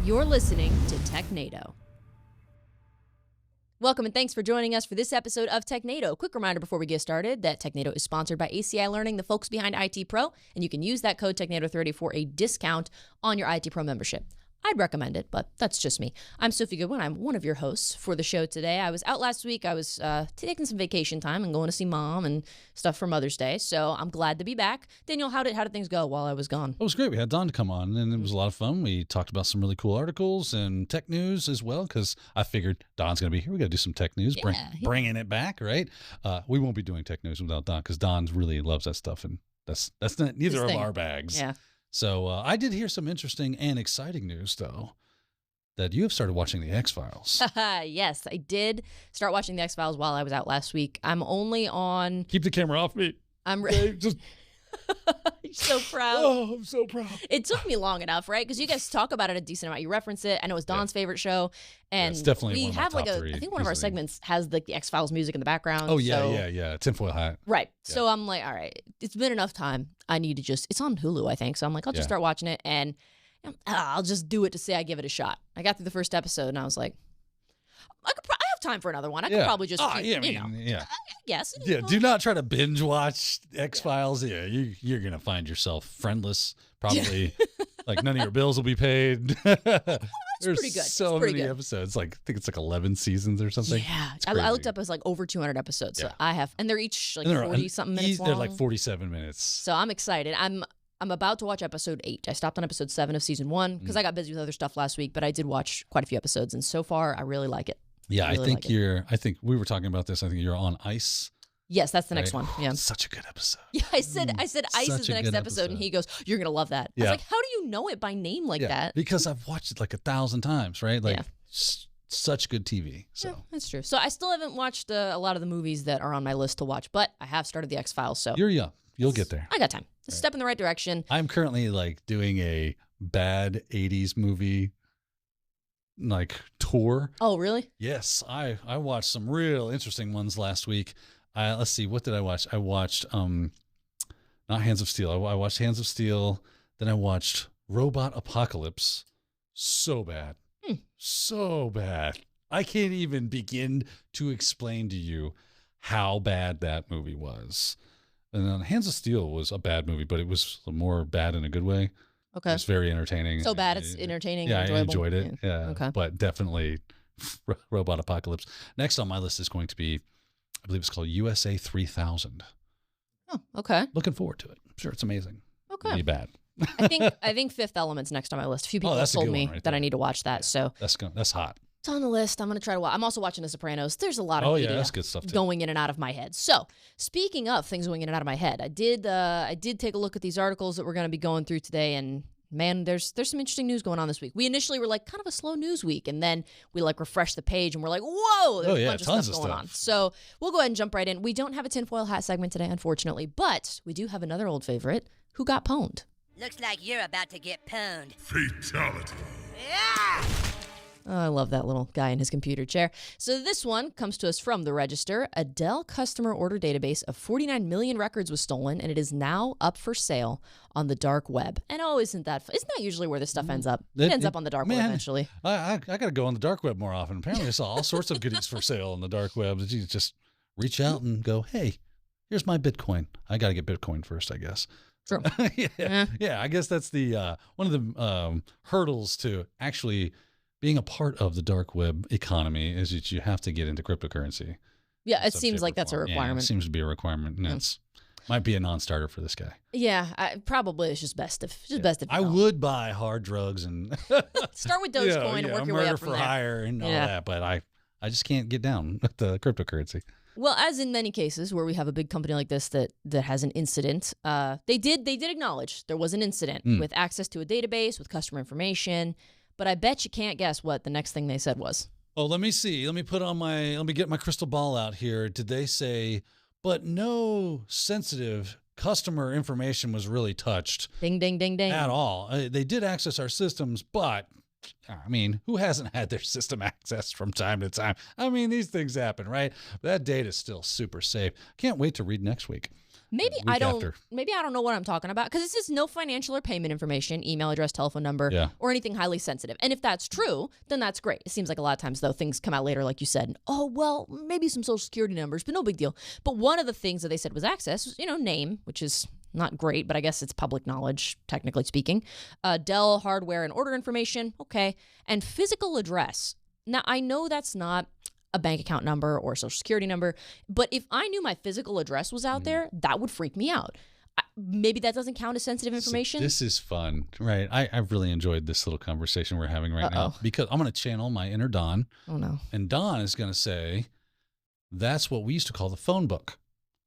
You're listening to Technado. Welcome and thanks for joining us for this episode of Technado. Quick reminder before we get started that Technado is sponsored by ACI Learning, the folks behind IT Pro, and you can use that code Technado30 for a discount on your IT Pro membership. I'd recommend it, but that's just me. I'm Sophie Goodwin. I'm one of your hosts for the show today. I was out last week. I was taking some vacation time and going to see mom and stuff for Mother's Day, so I'm glad to be back. Daniel, how did things go while I was gone? It was great. We had Don to come on, and it was a lot of fun. We talked about some really cool articles and tech news as well, because I figured Don's going to be here. We got to do some tech news, bringing it back, right? We won't be doing tech news without Don, because Don really loves that stuff, and that's not neither of our bags. Yeah. So I did hear some interesting and exciting news, though, that you have started watching the X-Files. Yes, I did start watching the X-Files while I was out last week. I'm only on... Keep the camera off me. I'm just... You're so proud. Oh, I'm so proud. It took me long enough, right? Because you guys talk about it a decent amount. You reference it. I know it's Don's favorite show. And it's definitely we one of my have top like three, I think one of our segments has like the X-Files music in the background. Oh, yeah. Tinfoil hat. Right. Yeah. So I'm like, all right, it's been enough time. I need to just... It's on Hulu, I think. So I'm like, I'll just start watching it. And I'll just do it to say I give it a shot. I got through the first episode and I was like, I have time for another one. I could probably just, Yes. Yeah, do not try to binge watch X-Files. Yeah, you're going to find yourself friendless, probably. Like none of your bills will be paid. There's pretty good. So many episodes. Like I think it's like 11 seasons or something. Yeah. I looked up, it's like over 200 episodes. So I have, and they're each like 40-something minutes long. They're like 47 minutes. So I'm excited. I'm about to watch episode 8. I stopped on episode 7 of season 1 because I got busy with other stuff last week, but I did watch quite a few episodes, and so far I really like it. Yeah, I think we were talking about this. I think you're on ice. Yes, that's the next one. Yeah. Such a good episode. Yeah, I said ice is the next episode, and he goes, "You're going to love that." Yeah. I was like, "How do you know it by name like that?" Because I've watched it like 1,000 times, right? Like such good TV. So yeah, that's true. So I still haven't watched a lot of the movies that are on my list to watch, but I have started the X-Files. So you're young. You'll get there. I got time. A step in the right direction. I'm currently like doing a bad 80s movie like tour. Oh, really? Yes. I watched some real interesting ones last week. Let's see, what did I watch? I watched not Hands of Steel. I watched Hands of Steel. Then I watched Robot Apocalypse. So bad. So bad. I can't even begin to explain to you how bad that movie was. And then Hands of Steel was a bad movie, but it was more bad in a good way. Okay. It was very entertaining. So bad it's entertaining and enjoyable. I enjoyed it. Yeah. Okay. But definitely Robot Apocalypse. Next on my list is going to be, I believe it's called USA 3000. Oh, okay. Looking forward to it. I'm sure it's amazing. Okay. It'll be bad. I think Fifth Element's next on my list. A few people have told me that I need to watch that. Yeah, so that's hot. It's on the list. I'm going to try to watch. I'm also watching The Sopranos. There's a lot of media that's good stuff too. Going in and out of my head. So speaking of things going in and out of my head, I did take a look at these articles that we're going to be going through today, and man, there's some interesting news going on this week. We initially were like kind of a slow news week, and then we like refreshed the page and we're like, whoa, there's a bunch of stuff going on. So we'll go ahead and jump right in. We don't have a tinfoil hat segment today, unfortunately, but we do have another old favorite. Who got pwned? Looks like you're about to get pwned. Fatality. Yeah! Oh, I love that little guy in his computer chair. So this one comes to us from the Register. A Dell customer order database of 49 million records was stolen, and it is now up for sale on the dark web. And isn't that usually where this stuff ends up? It ends up on the dark web eventually. I got to go on the dark web more often. Apparently I saw all sorts of goodies for sale on the dark web. You just reach out and go, hey, here's my Bitcoin. I got to get Bitcoin first, I guess. True. Yeah, I guess that's the one of the hurdles to actually being a part of the dark web economy is that you have to get into cryptocurrency. Yeah, it seems like that's a requirement. Yeah, it seems to be a requirement. And it might be a non-starter for this guy. Yeah, probably it's just best if I would buy hard drugs and start with Dogecoin and work your way up from murder for hire and all that, but I just can't get down with the cryptocurrency. Well, as in many cases where we have a big company like this that has an incident, they did acknowledge there was an incident with access to a database, with customer information, but I bet you can't guess what the next thing they said was. Oh, let me see. Let me get my crystal ball out here. Did they say, but no sensitive customer information was really touched? Ding, ding, ding, ding. At all. They did access our systems, but I mean, who hasn't had their system accessed from time to time? I mean, these things happen, right? That data is still super safe. Can't wait to read next week. Maybe week I don't. after. Maybe I don't know what I'm talking about because this is no financial or payment information, email address, telephone number, or anything highly sensitive. And if that's true, then that's great. It seems like a lot of times though things come out later, like you said. Oh well, maybe some social security numbers, but no big deal. But one of the things that they said was access, name, which is not great, but I guess it's public knowledge, technically speaking. Dell hardware and order information, okay, and physical address. Now I know that's not a bank account number or a social security number, but if I knew my physical address was out there, that would freak me out. Maybe that doesn't count as sensitive information. So this is fun, right? I've really enjoyed this little conversation we're having right now because I'm going to channel my inner Don. Oh no! And Don is going to say, "That's what we used to call the phone book."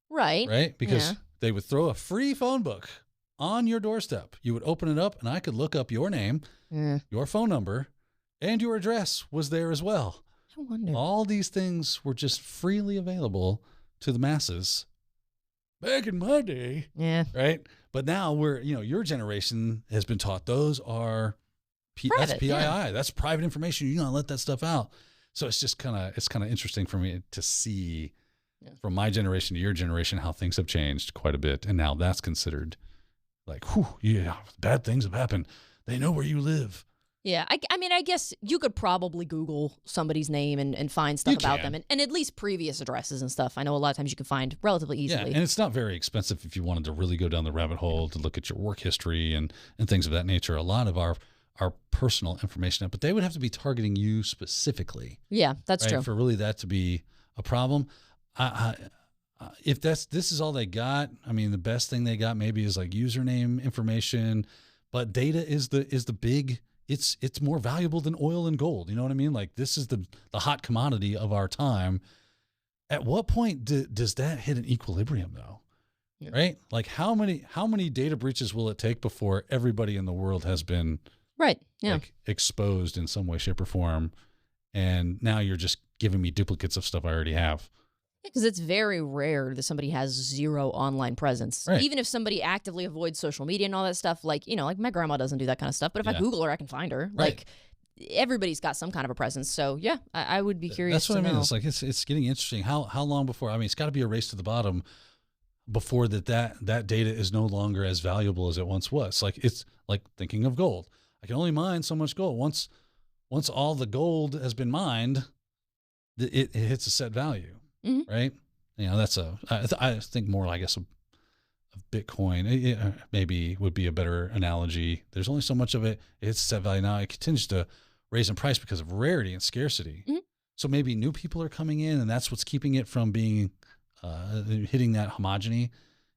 Right. Because they would throw a free phone book on your doorstep. You would open it up, and I could look up your name, your phone number, and your address was there as well. I wonder. All these things were just freely available to the masses back in my day. Yeah. Right. But now your generation has been taught those are that's PII. Yeah. That's private information. You don't let that stuff out. So it's just kind of interesting for me to see from my generation to your generation how things have changed quite a bit. And now that's considered like, bad things have happened. They know where you live. Yeah, I mean, I guess you could probably Google somebody's name and find stuff about them and at least previous addresses and stuff. I know a lot of times you can find relatively easily. Yeah, and it's not very expensive if you wanted to really go down the rabbit hole to look at your work history and things of that nature. A lot of our personal information, but they would have to be targeting you specifically. Yeah, that's true. For really that to be a problem. If this is all they got, I mean, the best thing they got maybe is like username information, but data is the big. It's more valuable than oil and gold. You know what I mean? Like this is the hot commodity of our time. At what point does that hit an equilibrium though? Yeah. Right? Like how many data breaches will it take before everybody in the world has been exposed in some way, shape, or form? And now you're just giving me duplicates of stuff I already have. Because it's very rare that somebody has zero online presence. Right. Even if somebody actively avoids social media and all that stuff, like my grandma doesn't do that kind of stuff. But if I Google her, I can find her. Right. Like everybody's got some kind of a presence. So yeah, I would be curious. That's what I mean. It's like it's getting interesting. How long before? I mean, it's got to be a race to the bottom before that data is no longer as valuable as it once was. It's like thinking of gold. I can only mine so much gold. Once all the gold has been mined, it hits a set value. Mm-hmm. Right. That's I think more, I guess, of Bitcoin. It maybe would be a better analogy. There's only so much of it. It's set value now. It continues to raise in price because of rarity and scarcity. Mm-hmm. So maybe new people are coming in and that's what's keeping it from being, hitting that homogeny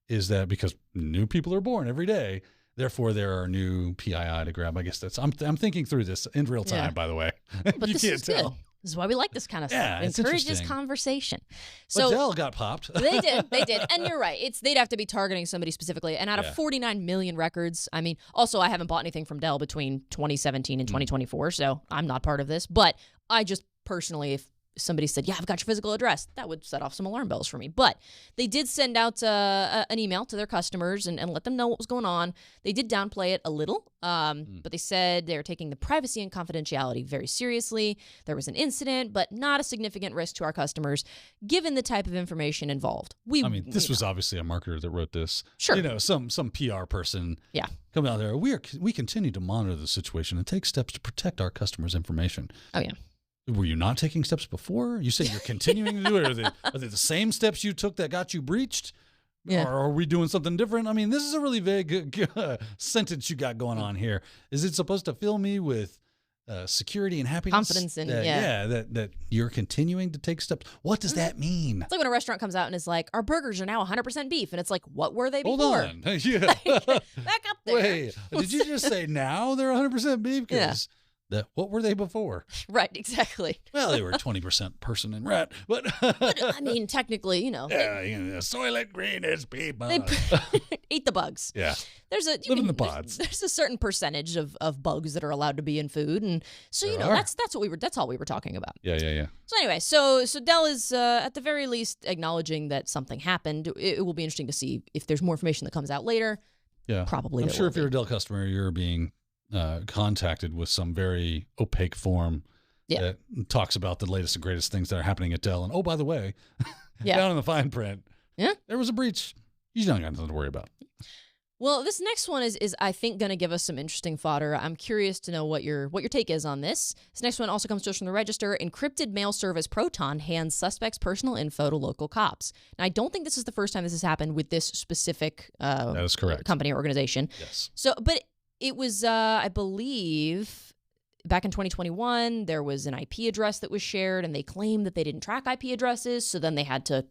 is that because new people are born every day. Therefore, there are new PII to grab. I guess I'm thinking through this in real time, by the way. But you can't tell. Good. This is why we like this kind of stuff. It encourages conversation. So Dell got popped. They did. And you're right. They'd have to be targeting somebody specifically. And out of 49 million records, I mean, also I haven't bought anything from Dell between 2017 and 2024, so I'm not part of this. But I just personally, if somebody said, I've got your physical address, that would set off some alarm bells for me. But they did send out an email to their customers and let them know what was going on. They did downplay it a little, but they said they're taking the privacy and confidentiality very seriously. There was an incident, but not a significant risk to our customers, given the type of information involved. This was obviously a marketer that wrote this. Sure. Some PR person coming out there. We continue to monitor the situation and take steps to protect our customers' information. Oh, yeah. Were you not taking steps before? You say you're continuing to do it. Are they the same steps you took that got you breached? Yeah. Or are we doing something different? I mean, this is a really vague sentence you got going on here. Is it supposed to fill me with security and happiness? Confidence in that you're continuing to take steps. What does that mean? It's like when a restaurant comes out and is like, our burgers are now 100% beef. And it's like, what were they before? Hold on. Yeah. Back up there. Wait, did you just say now they're 100% beef? What were they before? Right, exactly. Well, they were 20% person and rat, but I mean, technically, soylent green is people. They eat the bugs. Yeah, live in the pods. There's a certain percentage of bugs that are allowed to be in food, and so that's all we were talking about. Yeah. So anyway, so Dell is at the very least acknowledging that something happened. It will be interesting to see if there's more information that comes out later. Yeah, probably. I'm sure if you're a Dell customer, you're being contacted with some very opaque form that talks about the latest and greatest things that are happening at Dell. And by the way, down in the fine print, there was a breach. you don't got nothing to worry about. Well, this next one is I think going to give us some interesting fodder. I'm curious to know what your take is on this. This next one also comes to us from the Register. Encrypted mail service Proton hands suspects' personal info to local cops. Now, I don't think this is the first time this has happened with this specific that is correct. Company or organization. Yes. So, but it was, I believe, back in 2021, there was an IP address that was shared, and they claimed that they didn't track IP addresses, so then they had to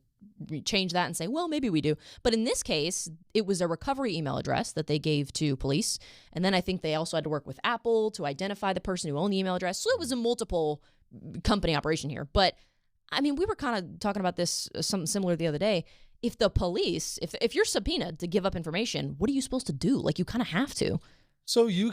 change that and say, well, maybe we do. But in this case, it was a recovery email address that they gave to police. And then I think they also had to work with Apple to identify the person who owned the email address. So it was a multiple company operation here. But I mean, we were kind of talking about this, something similar the other day. If the police, if you're subpoenaed to give up information, what are you supposed to do? Like, you kind of have to. So you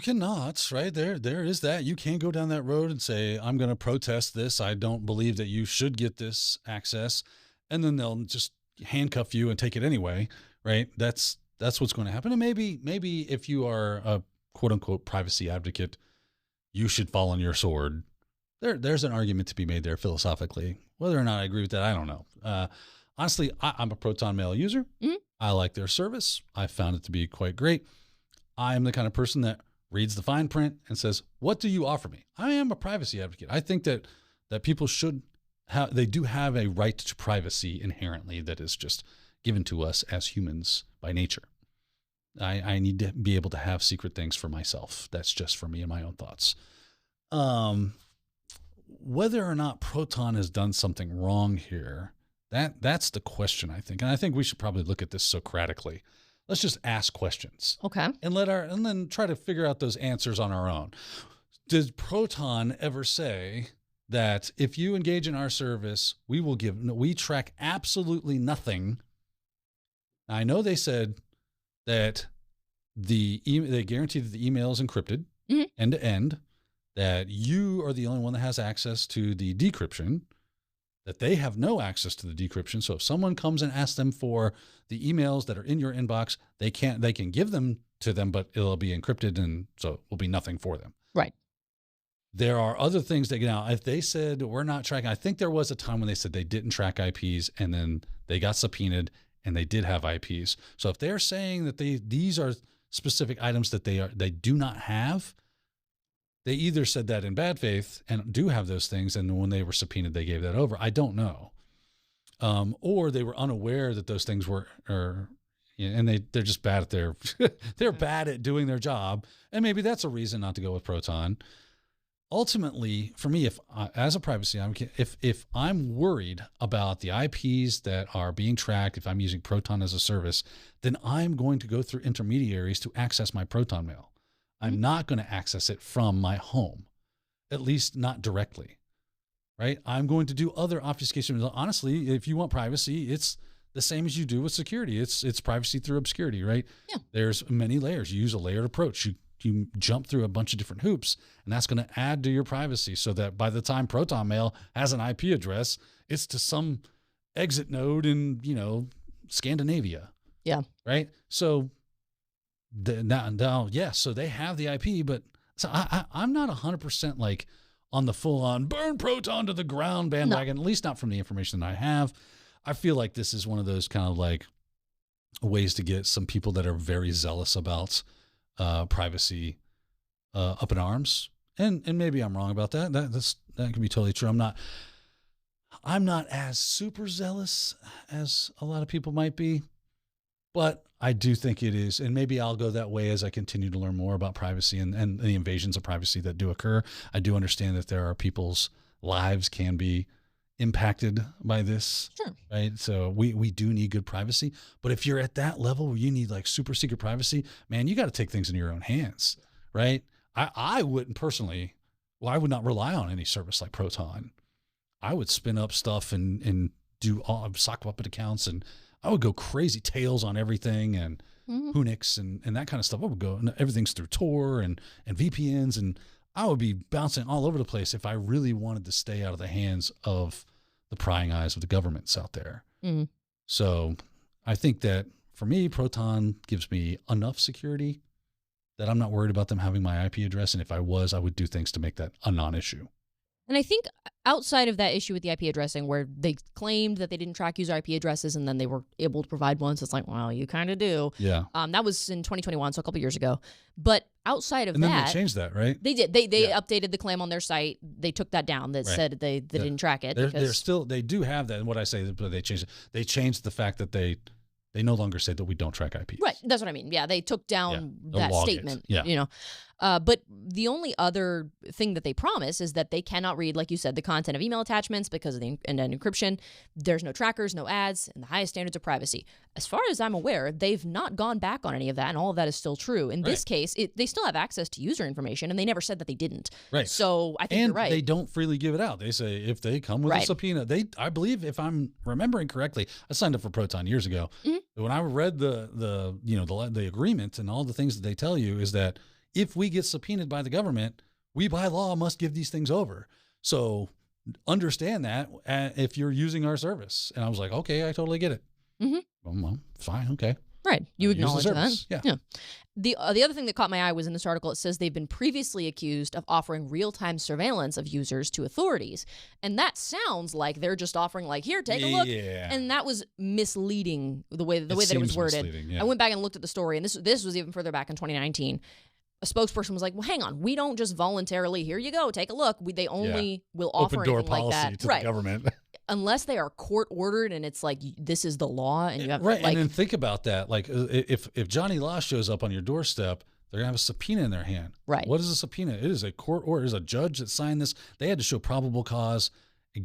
cannot, right? There is that. You can go down that road and say, I'm going to protest this. I don't believe that you should get this access. And then they'll just handcuff you and take it anyway, right? That's what's going to happen. And maybe if you are a quote unquote privacy advocate, you should fall on your sword. There's an argument to be made there philosophically. Whether or not I agree with that, I don't know. Honestly, I'm a Proton Mail user. Mm-hmm. I like their service. I found it to be quite great. I am the kind of person that reads the fine print and says, what do you offer me? I am a privacy advocate. I think that people should they do have a right to privacy inherently that is just given to us as humans by nature. I need to be able to have secret things for myself. That's just for me and my own thoughts. Whether or not Proton has done something wrong here, that's the question, I think. And I think we should probably look at this Socratically. Let's just ask questions. Okay. And then try to figure out those answers on our own. Did Proton ever say that if you engage in our service, we track absolutely nothing? I know they said that they guaranteed that the email is encrypted end to end, that you are the only one that has access to the decryption, that they have no access to the decryption. So if someone comes and asks them for the emails that are in your inbox, they can give them to them, but it'll be encrypted, and so it will be nothing for them. Right. There are other things that, if they said we're not tracking, I think there was a time when they said they didn't track IPs, and then they got subpoenaed and they did have IPs. So if they're saying that these are specific items that they do not have, they either said that in bad faith and do have those things, and when they were subpoenaed, they gave that over. I don't know. Or they were unaware that those things were, and they're just bad at they're bad at doing their job. And maybe that's a reason not to go with Proton. Ultimately, for me, as a privacy advocate, if I'm worried about the IPs that are being tracked, if I'm using Proton as a service, then I'm going to go through intermediaries to access my Proton mail. I'm not going to access it from my home, at least not directly, right? I'm going to do other obfuscation. Honestly, if you want privacy, it's the same as you do with security. It's privacy through obscurity, right? Yeah. There's many layers. You use a layered approach. You jump through a bunch of different hoops, and that's going to add to your privacy so that by the time Proton Mail has an IP address, it's to some exit node in, Scandinavia. Yeah. Right. So now, yes, so they have the IP, but so I'm not 100% like on the full on burn Proton to the ground bandwagon, at least not from the information that I have. I feel like this is one of those kind of like ways to get some people that are very zealous about privacy up in arms, and maybe I'm wrong about that. That can be totally true. I'm not as super zealous as a lot of people might be, but I do think it is, and maybe I'll go that way as I continue to learn more about privacy and the invasions of privacy that do occur. I do understand that there are people's lives can be impacted by this. Sure. Right. So we do need good privacy, but if you're at that level where you need like super secret privacy, man, you got to take things in your own hands. Right. I wouldn't personally, I would not rely on any service like Proton. I would spin up stuff and do all sock puppet accounts, and I would go crazy tails on everything and Unix and that kind of stuff. I would go, and everything's through Tor and VPNs, and I would be bouncing all over the place if I really wanted to stay out of the hands of the prying eyes of the governments out there. Mm-hmm. So I think that for me, Proton gives me enough security that I'm not worried about them having my IP address. And if I was, I would do things to make that a non-issue. And I think outside of that issue with the IP addressing, where they claimed that they didn't track user IP addresses and then they were able to provide one, so it's like, well, you kind of do. Yeah. That was in 2021, so a couple years ago. But outside of And then that, they changed that, right? they did. They updated the claim on their site. They took that down. That said they didn't track it. They're still, they do have that. And what I say, but they changed it. They changed the fact that they no longer say that we don't track IPs. Right. That's what I mean. Yeah, they took down that statement. Yeah. You know. But the only other thing that they promise is that they cannot read, like you said, the content of email attachments because of the end-to-end encryption. There's no trackers, no ads, and the highest standards of privacy. As far as I'm aware, they've not gone back on any of that, and all of that is still true. In this case, they still have access to user information, and they never said that they didn't. Right. So I think you're right. And they don't freely give it out. They say if they come with a subpoena, I believe, if I'm remembering correctly, I signed up for Proton years ago. When I read the agreement and all the things that they tell you is that if we get subpoenaed by the government, we by law must give these things over. So understand that if you're using our service. And I was like, okay, I totally get it. Well, fine. Okay. Right. You acknowledge that. Yeah. The other thing that caught my eye was in this article, it says they've been previously accused of offering real-time surveillance of users to authorities. And that sounds like they're just offering, like, here, take a look. Yeah. And that was misleading the way that it was worded. Yeah. I went back and looked at the story, and this was even further back in 2019. A spokesperson was like, well, hang on, we don't just voluntarily, here you go, take a look. They only will offer open door anything like that. To the government. Unless they are court ordered and it's like, this is the law and you have and then think about that. Like if Johnny Law shows up on your doorstep, they're gonna have a subpoena in their hand. Right. What is a subpoena? It is a court order. There's a judge that signed this. They had to show probable cause,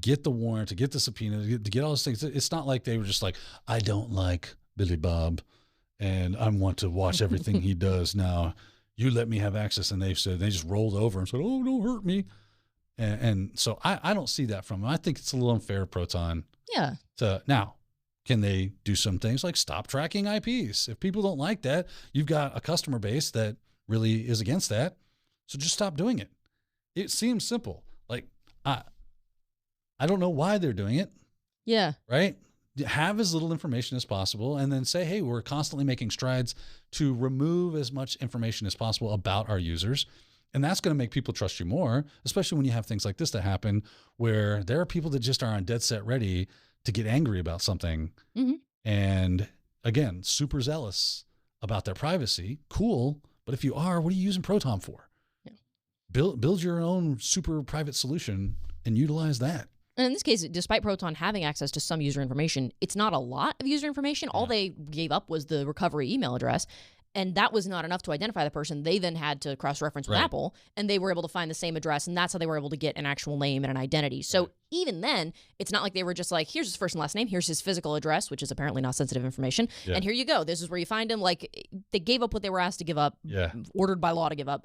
get the warrant, to get the subpoena, to get all those things. It's not like they were just like, I don't like Billy Bob and I want to watch everything he does now. You let me have access. And they just rolled over and said, oh, don't hurt me. And so I don't see that from them. I think it's a little unfair, Proton. Yeah. Now, can they do some things like stop tracking IPs? If people don't like that, you've got a customer base that really is against that. So just stop doing it. It seems simple. Like, I don't know why they're doing it. Yeah. Right? Have as little information as possible and then say, hey, we're constantly making strides to remove as much information as possible about our users. And that's going to make people trust you more, especially when you have things like this that happen where there are people that just are on dead set ready to get angry about something. And again, super zealous about their privacy. Cool. But if you are, what are you using Proton for? Yeah. Build your own super private solution and utilize that. And in this case, despite Proton having access to some user information, it's not a lot of user information. All they gave up was the recovery email address. And that was not enough to identify the person. They then had to cross-reference with Apple, and they were able to find the same address, and that's how they were able to get an actual name and an identity. So even then, it's not like they were just like, here's his first and last name, here's his physical address, which is apparently not sensitive information, and here you go. This is where you find him. Like, they gave up what they were asked to give up, ordered by law to give up.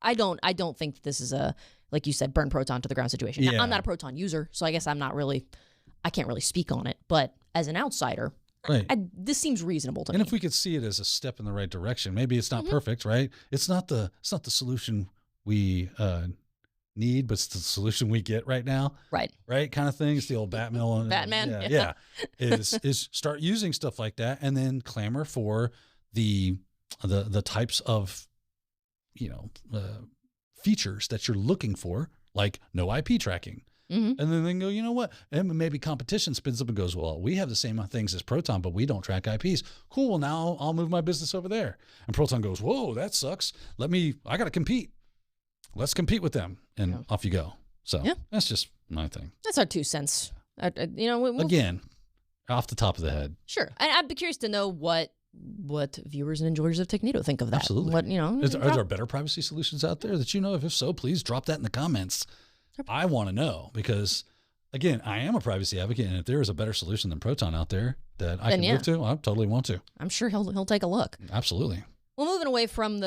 I don't think this is a, like you said, burn Proton to the ground situation. Now, I'm not a Proton user, so I guess I can't really speak on it. But as an outsider, this seems reasonable to me. And if we could see it as a step in the right direction, maybe it's not perfect, right? It's not the solution we need, but it's the solution we get right now. Right. Kind of thing. It's the old Batman. Is start using stuff like that and then clamor for the types of, features that you're looking for, like no IP tracking. And then they go, you know what? And maybe competition spins up and goes, well, we have the same things as Proton, but we don't track IPs. Cool. Well, now I'll move my business over there. And Proton goes, whoa, that sucks. I got to compete. Let's compete with them. And off you go. So that's just my thing. That's our 2 cents. Again, off the top of the head. Sure. I'd be curious to know what viewers and enjoyers of Technado think of that. Absolutely. Are there better privacy solutions out there that you know? If so, please drop that in the comments. I want to know because, again, I am a privacy advocate, and if there is a better solution than Proton out there that I can move to, I totally want to. I'm sure he'll take a look. Absolutely. Well, moving away from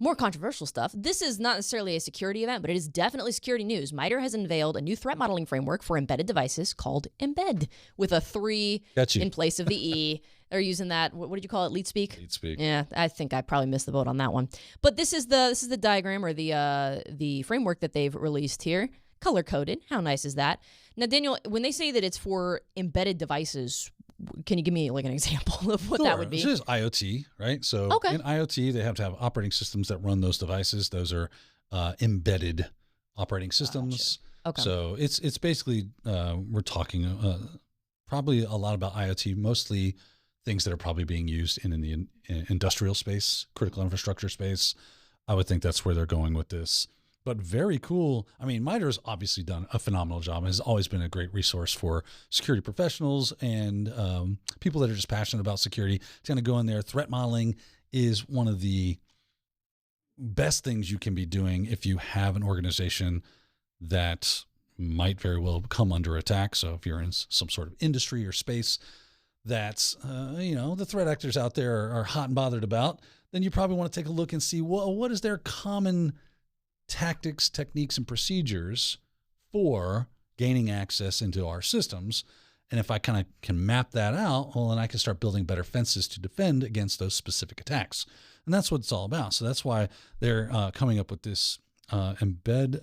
more controversial stuff, this is not necessarily a security event, but it is definitely security news. MITRE has unveiled a new threat modeling framework for embedded devices called Embed, with a 3 in place of the E. They're using that. What did you call it? Lead speak. Lead speak. Yeah, I think I probably missed the boat on that one. But this is the diagram or the framework that they've released here, color coded. How nice is that? Now, Daniel, when they say that it's for embedded devices, can you give me like an example of what that would be? This is IoT, right? So in IoT, they have to have operating systems that run those devices. Those are embedded operating systems. Okay. So it's basically we're talking probably a lot about IoT, mostly things that are probably being used in the industrial space, critical infrastructure space. I would think that's where they're going with this. But very cool. I mean, MITRE's obviously done a phenomenal job and has always been a great resource for security professionals and people that are just passionate about security. It's going to go in there. Threat modeling is one of the best things you can be doing if you have an organization that might very well come under attack. So if you're in some sort of industry or space that's, the threat actors out there are hot and bothered about, then you probably want to take a look and see, well, what is their common tactics, techniques, and procedures for gaining access into our systems. And if I kind of can map that out, well, then I can start building better fences to defend against those specific attacks. And that's what it's all about. So that's why they're coming up with this embed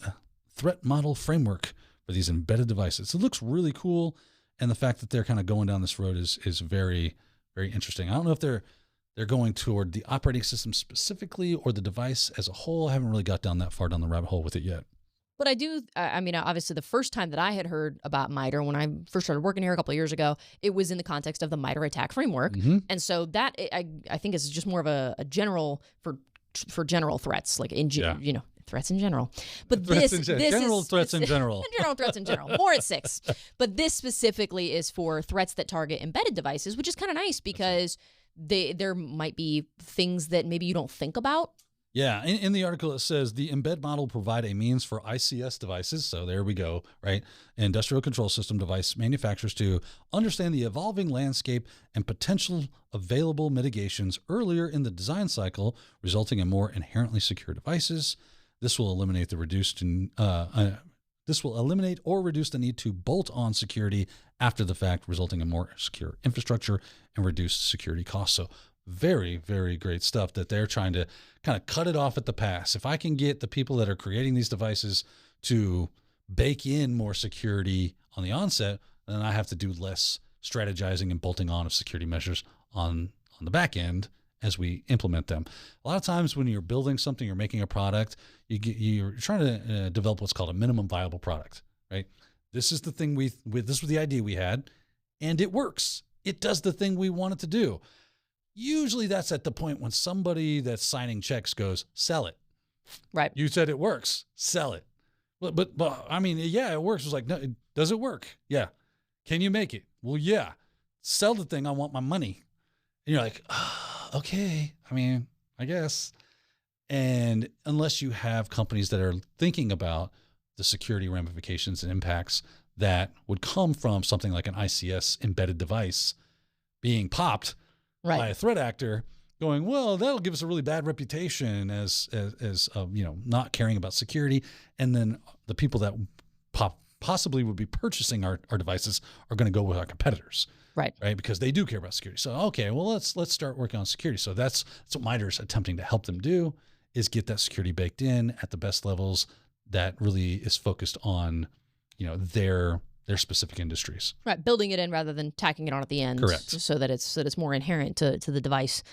threat model framework for these embedded devices. It looks really cool. And the fact that they're kind of going down this road is very, very interesting. I don't know if they're going toward the operating system specifically or the device as a whole. I haven't really got down that far down the rabbit hole with it yet. But I do, obviously the first time that I had heard about MITRE, when I first started working here a couple of years ago, it was in the context of the MITRE attack framework. Mm-hmm. And so that, I think is just more of a general, for general threats, like threats in general. But general threats in general. General threats in general. More at 6. But this specifically is for threats that target embedded devices, which is kind of nice because there might be things that maybe you don't think about. Yeah, in the article it says the embed model provide a means for ICS devices, so there we go, right? Industrial control system device manufacturers to understand the evolving landscape and potential available mitigations earlier in the design cycle, resulting in more inherently secure devices. This will eliminate or reduce the need to bolt on security after the fact, resulting in more secure infrastructure and reduced security costs. So very, very great stuff that they're trying to kind of cut it off at the pass. If I can get the people that are creating these devices to bake in more security on the onset, then I have to do less strategizing and bolting on of security measures on the back end as we implement them. A lot of times when you're building something, you're making a product, you're trying to develop what's called a minimum viable product, right? This is the thing this was the idea we had, and it works. It does the thing we want it to do. Usually that's at the point when somebody that's signing checks goes, sell it. Right. You said it works, sell it. But I mean, yeah, it works. It's like, no, does it work? Yeah. Can you make it? Well, yeah. Sell the thing. I want my money. And you're like, okay. I mean, I guess. And unless you have companies that are thinking about the security ramifications and impacts that would come from something like an ICS embedded device being popped by a threat actor, going, well, that'll give us a really bad reputation as not caring about security, and then the people that possibly would be purchasing our devices are going to go with our competitors, right? Because they do care about security. So okay, well let's start working on security. So that's what MITRE is attempting to help them do, is get that security baked in at the best levels that really is focused on their specific industries. Right, building it in rather than tacking it on at the end. Correct. So that it's more inherent to the device.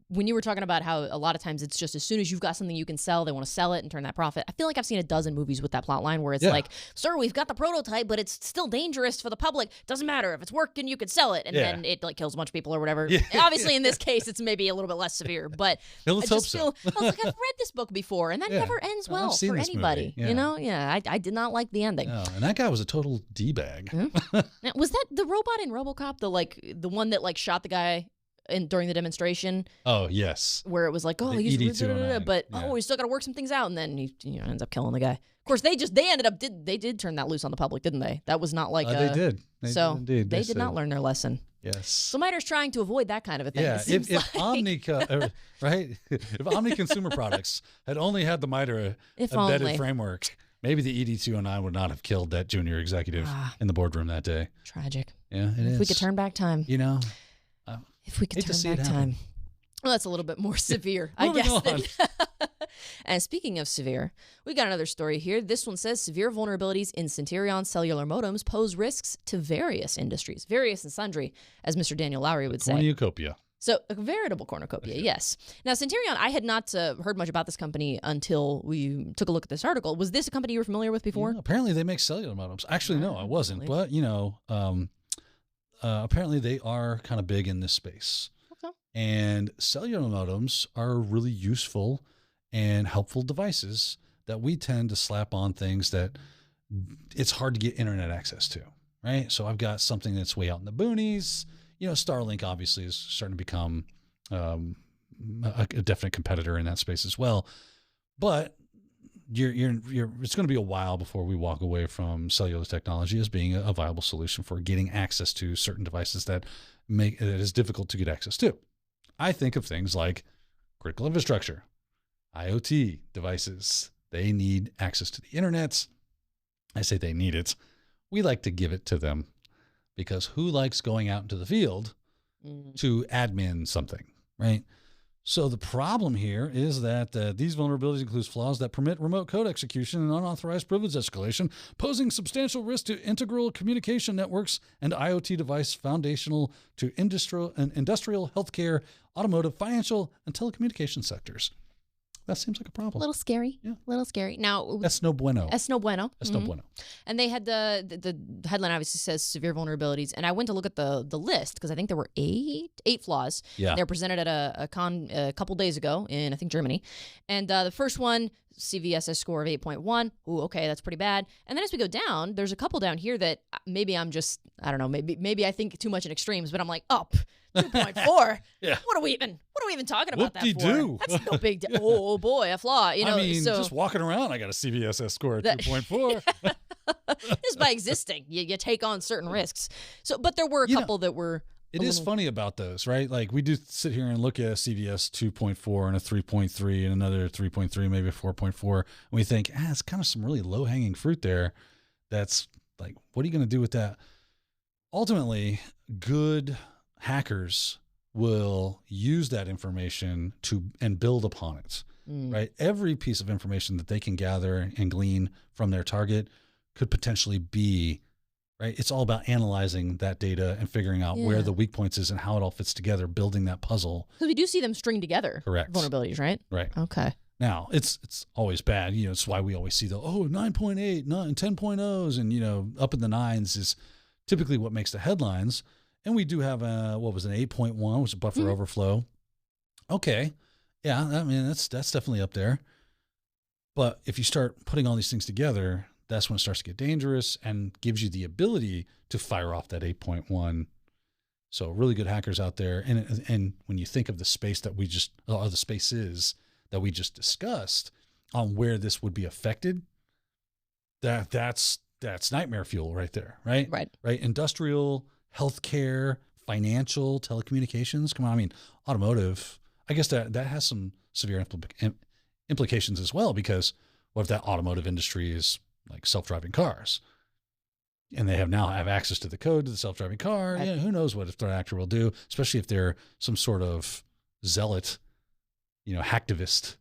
When you were talking about how a lot of times it's just as soon as you've got something you can sell, they want to sell it and turn that profit. I feel like I've seen a dozen movies with that plot line where it's like, sir, we've got the prototype, but it's still dangerous for the public. Doesn't matter. If it's working, you could sell it. And then it like kills a bunch of people or whatever. Yeah. Obviously, in this case, it's maybe a little bit less severe. But I just feel, I was like, I've read this book before, and that never ends well for anybody. Yeah. You know? Yeah, I did not like the ending. No, and that guy was a total D-bag. Mm-hmm. Now, was that the robot in RoboCop, the one that like shot the guy during the demonstration? Oh, yes. Where it was like, he's but we still got to work some things out, and then he ends up killing the guy. Of course, they did turn that loose on the public, didn't they? That was not like they did. They did not learn their lesson. Yes. So MITRE's trying to avoid that kind of a thing. Yeah. If Omni, if Omni Consumer Products had only had the MITRE embedded framework, maybe the ED209 would not have killed that junior executive in the boardroom that day. Tragic. Yeah, it is. If we could turn back time. If we could turn back time. Well, that's a little bit more severe, I guess. And speaking of severe, we got another story here. This one says severe vulnerabilities in Centurion cellular modems pose risks to various industries, various and sundry, as Mr. Daniel Lowry would say. Cornucopia. So a veritable cornucopia, yes. Now, Centurion, I had not heard much about this company until we took a look at this article. Was this a company you were familiar with before? Yeah, apparently they make cellular modems. Actually, no, I wasn't. But, apparently they are kind of big in this space. Okay. And cellular modems are really useful and helpful devices that we tend to slap on things that it's hard to get internet access to, right? So I've got something that's way out in the boonies. Starlink obviously is starting to become a definite competitor in that space as well. But it's going to be a while before we walk away from cellular technology as being a viable solution for getting access to certain devices that make it is difficult to get access to. I think of things like critical infrastructure, IoT devices. They need access to the internet. I say they need it. We like to give it to them. Because who likes going out into the field to admin something, right? So the problem here is that these vulnerabilities include flaws that permit remote code execution and unauthorized privilege escalation, posing substantial risk to integral communication networks and IoT device foundational to industrial, healthcare, automotive, financial, and telecommunication sectors. That seems like a problem. A little scary. Yeah. A little scary. Now, that's no bueno. That's no bueno. That's no bueno. And they had the headline obviously says severe vulnerabilities. And I went to look at the list because I think there were eight flaws. Yeah. They were presented at a con a couple days ago in, I think, Germany. And the first one, CVSS score of 8.1. Ooh, okay, that's pretty bad. And then as we go down, there's a couple down here that maybe I'm just, I don't know, maybe I think too much in extremes, but I'm like, up 2.4. Yeah. What are we even talking about that for? Whoop-de-doo. That's no big deal. Oh boy, a flaw. I mean, just walking around, I got a CVSS score of 2.4. Just by existing, you take on certain risks. So, but there were a couple that were. It is funny about those, right? Like we do sit here and look at a CVS 2.4 and a 3.3 and another 3.3, maybe a 4.4. And we think, it's kind of some really low hanging fruit there. That's like, what are you going to do with that? Ultimately, good hackers will use that information and build upon it, right? Every piece of information that they can gather and glean from their target could potentially be, right? It's all about analyzing that data and figuring out where the weak points is and how it all fits together, building that puzzle. Because we do see them string together. Correct. Vulnerabilities, right? Right. Okay. Now, it's always bad. It's why we always see 9.8, 10.0s, and, up in the nines is typically what makes the headlines. And we do have an 8.1, which is buffer overflow. Okay. Yeah, I mean, that's definitely up there. But if you start putting all these things together, that's when it starts to get dangerous and gives you the ability to fire off that 8.1. So really good hackers out there. And when you think of the space that the spaces that we just discussed on where this would be affected, that's nightmare fuel right there, right? Right. Industrial, healthcare, financial, telecommunications. Come on. I mean, automotive, I guess that has some severe implications as well, because what if that automotive industry is like self-driving cars and they now have access to the code to the self-driving car? Right. Who knows what a threat actor will do, especially if they're some sort of zealot, hacktivist,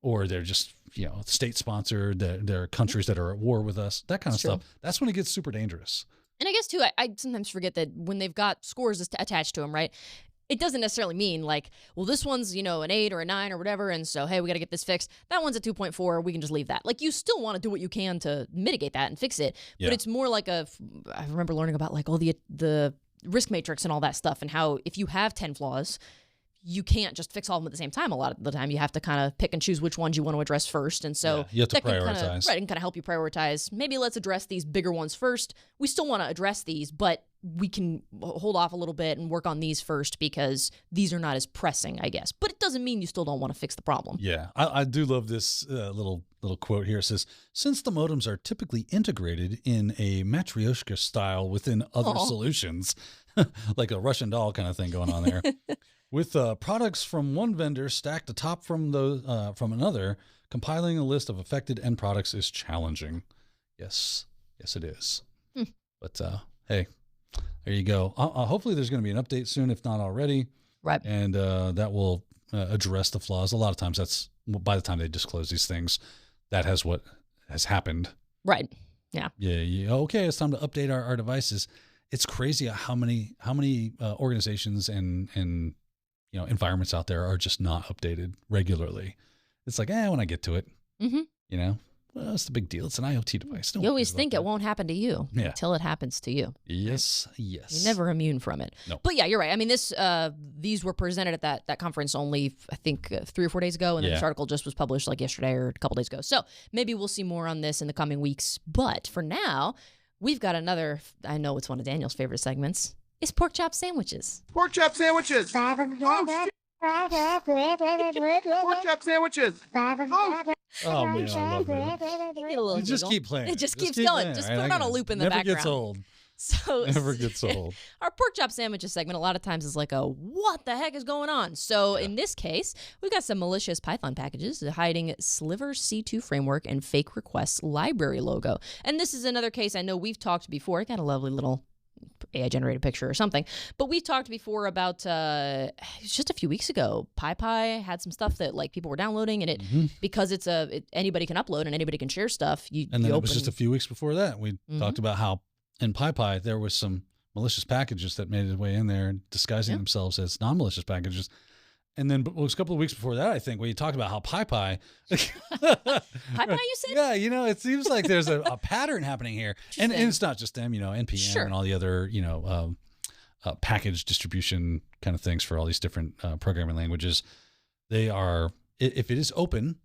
or they're just, state sponsored, there are countries that are at war with us, that kind of stuff. That's when it gets super dangerous. And I guess too, I sometimes forget that when they've got scores attached to them, right? It doesn't necessarily mean like, well, this one's, an 8 or a 9 or whatever. And so, hey, we got to get this fixed. That one's a 2.4. We can just leave that. Like, you still want to do what you can to mitigate that and fix it. Yeah. But it's more like I remember learning about like all the risk matrix and all that stuff, and how if you have 10 flaws, you can't just fix all of them at the same time. A lot of the time you have to kind of pick and choose which ones you want to address first. And so you have to prioritize. It can kind of help you prioritize. Maybe let's address these bigger ones first. We still want to address these, but we can hold off a little bit and work on these first because these are not as pressing, I guess. But it doesn't mean you still don't want to fix the problem. Yeah, I do love this little quote here. It says, since the modems are typically integrated in a matryoshka style within other solutions, like a Russian doll kind of thing going on there, with products from one vendor stacked atop from another, compiling a list of affected end products is challenging. Yes, it is. But hey, there you go. Hopefully there's going to be an update soon, if not already. Right. And that will address the flaws. A lot of times that's, by the time they disclose these things, that has what has happened. Right. Yeah. Yeah. Okay, it's time to update our devices. It's crazy how many organizations and environments out there are just not updated regularly. It's like, when I get to it, well, it's the big deal. It's an IoT device. You always think it won't happen to you until it happens to you. Yes, right? yes. You're never immune from it. No. But yeah, you're right. I mean, these were presented at that conference only, I think, 3 or 4 days ago, and then this article just was published like yesterday or a couple days ago. So maybe we'll see more on this in the coming weeks. But for now, we've got another, I know it's one of Daniel's favorite segments, it's pork chop sandwiches. Pork chop sandwiches. Pork chop sandwiches. Oh, man, I love it. You just keep playing. It just keeps going. Playing, just right? put it on a loop in the background. Never gets old. So Never gets old. Our pork chop sandwiches segment a lot of times is like what the heck is going on? So in this case, we got some malicious Python packages hiding Sliver C2 framework and fake requests library logo. And this is another case I know we've talked before. I got a lovely little AI generated picture or something, but we talked before about just a few weeks ago. PyPI had some stuff that like people were downloading, and it because anybody can upload and anybody can share stuff. And then it was just a few weeks before that we talked about how in PyPI there was some malicious packages that made their way in there, disguising themselves as non-malicious packages. And then it was a couple of weeks before that, I think, where you talked about how PyPI. PyPI, you said? Yeah, it seems like there's a pattern happening here. And it's not just them, NPM and all the other, package distribution kind of things for all these different programming languages. They are, if it is open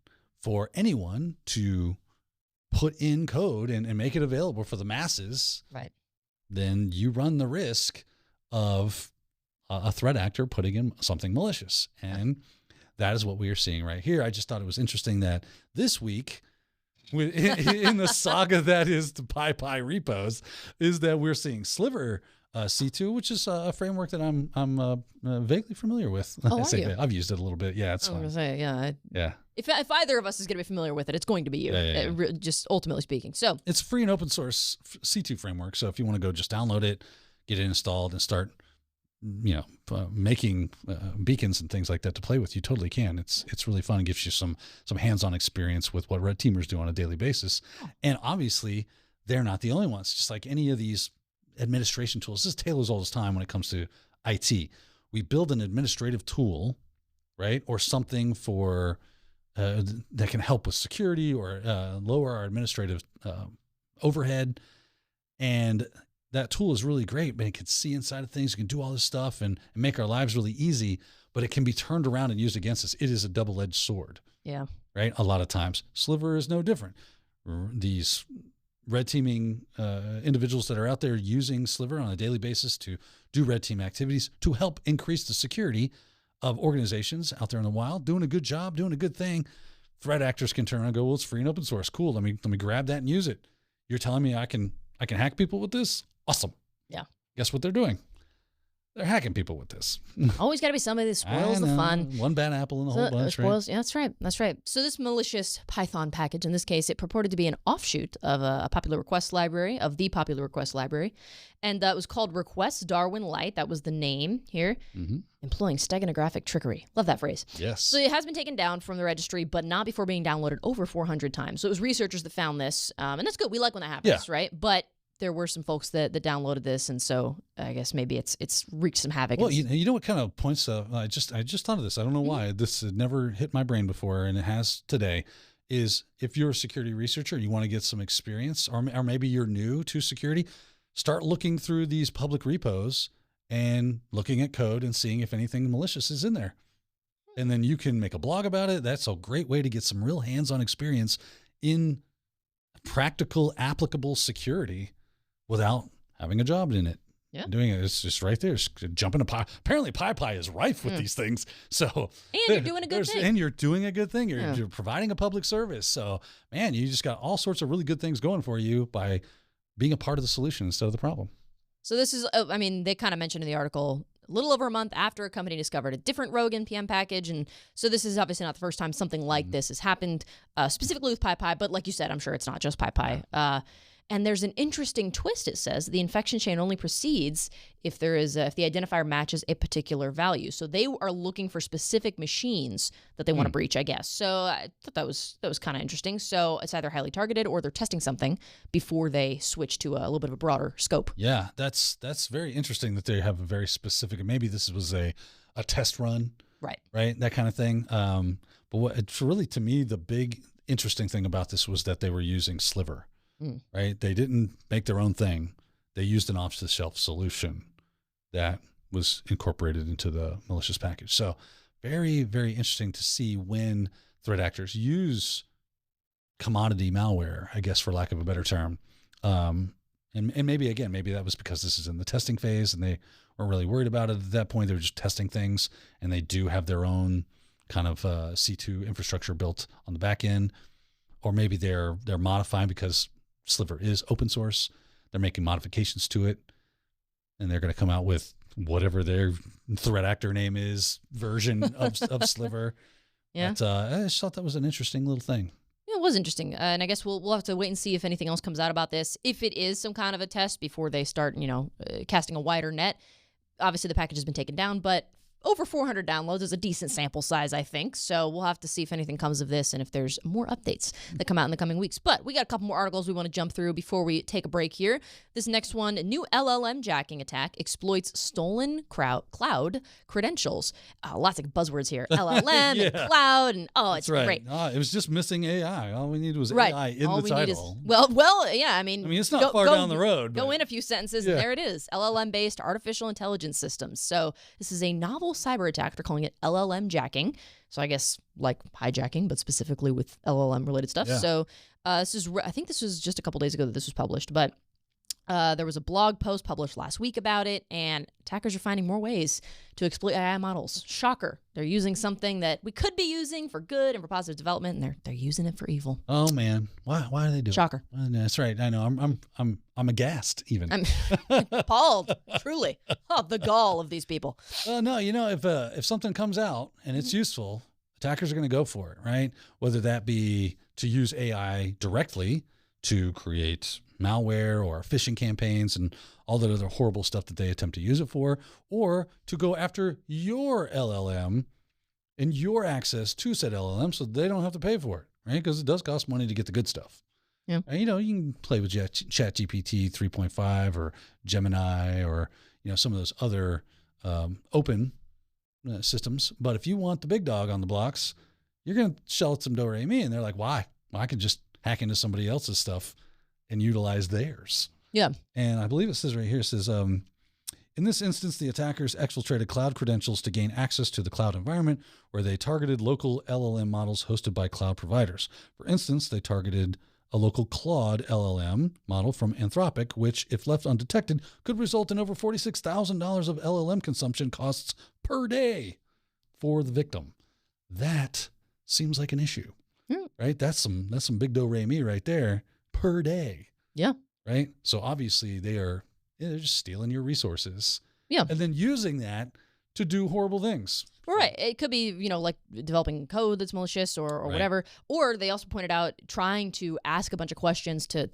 for anyone to put in code and make it available for the masses, right, then you run the risk of a threat actor putting in something malicious. And that is what we are seeing right here. I just thought it was interesting that this week, in the saga that is the PyPI repos, is that we're seeing Sliver C2, which is a framework that I'm vaguely familiar with. Oh, are you? I've used it a little bit. Yeah, it's fun. I was going to say, yeah. If either of us is going to be familiar with it, it's going to be you, just ultimately speaking. So it's free and open source C2 framework. So if you want to go just download it, get it installed, and start making beacons and things like that to play with, you totally can. It's really fun. It gives you some hands-on experience with what red teamers do on a daily basis. And obviously, they're not the only ones. Just like any of these administration tools, this is Taylor's oldest time when it comes to IT. We build an administrative tool, right, or something for that can help with security or lower our administrative overhead, and that tool is really great, man. It can see inside of things. You can do all this stuff and make our lives really easy, but it can be turned around and used against us. It is a double-edged sword. Yeah. Right? A lot of times. Sliver is no different. These red teaming individuals that are out there using Sliver on a daily basis to do red team activities to help increase the security of organizations out there in the wild, doing a good job, doing a good thing. Threat actors can turn around and go, well, it's free and open source. Cool. Let me grab that and use it. You're telling me I can hack people with this? Awesome. Yeah. Guess what they're doing? They're hacking people with this. Always got to be somebody that spoils the fun. One bad apple in the whole bunch, right? Yeah, that's right. That's right. So this malicious Python package, in this case, it purported to be an offshoot of a popular request library, and that was called Request Darwin Lite. That was the name here. Employing steganographic trickery. Love that phrase. Yes. So it has been taken down from the registry, but not before being downloaded over 400 times. So it was researchers that found this, and that's good. We like when that happens, right? But there were some folks that downloaded this, and so I guess maybe it's wreaked some havoc. Well, you know what kind of points? I just thought of this. I don't know why this had never hit my brain before, and it has today. Is if you're a security researcher, you want to get some experience, or maybe you're new to security, start looking through these public repos and looking at code and seeing if anything malicious is in there, and then you can make a blog about it. That's a great way to get some real hands-on experience in practical, applicable security without having a job in it. Yeah. Doing it. It's just right there. It's jumping apparently PyPI is rife with these things. So and you're doing a good thing. And you're doing a good thing. You're providing a public service. So man, you just got all sorts of really good things going for you by being a part of the solution instead of the problem. So this is, they kind of mentioned in the article, a little over a month after a company discovered a different rogue NPM package. And so this is obviously not the first time something like this has happened, specifically with PyPI. But like you said, I'm sure it's not just PyPI. And there's an interesting twist. It says the infection chain only proceeds if the identifier matches a particular value. So they are looking for specific machines that they want to breach, I guess. So I thought that was kind of interesting. So it's either highly targeted or they're testing something before they switch to a little bit of a broader scope. Yeah, that's very interesting that they have a very specific. Maybe this was a a test run, Right. that kind of thing. But what it's really, to me, the big interesting thing about this was that they were using Sliver, right? They didn't make their own thing. They used an off-the-shelf solution that was incorporated into the malicious package. So very, very interesting to see when threat actors use commodity malware, I guess, for lack of a better term. And maybe, again, maybe that was because this is in the testing phase and they weren't really worried about it at that point. They were just testing things, and they do have their own kind of C2 infrastructure built on the back end. Or maybe they're modifying, because Sliver is open source. They're making modifications to it, and they're going to come out with whatever their threat actor name is, version of Sliver. Yeah. But, I just thought that was an interesting little thing. It was interesting, and I guess we'll have to wait and see if anything else comes out about this. If it is some kind of a test before they start, casting a wider net. Obviously, the package has been taken down, but over 400 downloads is a decent sample size, I think. So we'll have to see if anything comes of this and if there's more updates that come out in the coming weeks. But we got a couple more articles we want to jump through before we take a break here. This next one, new LLMjacking attack exploits stolen cloud credentials. Lots of buzzwords here. LLM and cloud, and it's great. It was just missing AI. All we needed was AI in the title. Well, yeah. I mean, it's not far down the road. Go in a few sentences, and there it is. LLM-based artificial intelligence systems. So this is a novel cyber attack. They're calling it LLMjacking. So I guess like hijacking, but specifically with LLM related stuff. Yeah. So I think this was just a couple days ago that this was published, but there was a blog post published last week about it, and attackers are finding more ways to exploit AI models. Shocker. They're using something that we could be using for good and for positive development, and they're using it for evil. Oh man. Why do they do Shocker. it? Shocker. That's right. I know. I'm aghast even. I'm appalled, truly. Oh, the gall of these people. Well, no, if something comes out and it's useful, attackers are going to go for it, right? Whether that be to use AI directly to create malware or phishing campaigns and all that other horrible stuff that they attempt to use it for, or to go after your LLM and your access to said LLM so they don't have to pay for it, right? Because it does cost money to get the good stuff. Yeah. And, you can play with ChatGPT 3.5 or Gemini or, some of those other open systems. But if you want the big dog on the blocks, you're going to shell it some do-re-mi. And they're like, why? Well, I can just hack into somebody else's stuff and utilize theirs. Yeah. And I believe it says right here, it says, in this instance, the attackers exfiltrated cloud credentials to gain access to the cloud environment where they targeted local LLM models hosted by cloud providers. For instance, they targeted a local Claude LLM model from Anthropic, which, if left undetected, could result in over $46,000 of LLM consumption costs per day for the victim. That seems like an issue, right? That's some big do-re-mi right there. Per day. Yeah. Right. So obviously they're just stealing your resources. Yeah. And then using that to do horrible things. Right. It could be, like developing code that's malicious or whatever. Or they also pointed out trying to ask a bunch of questions to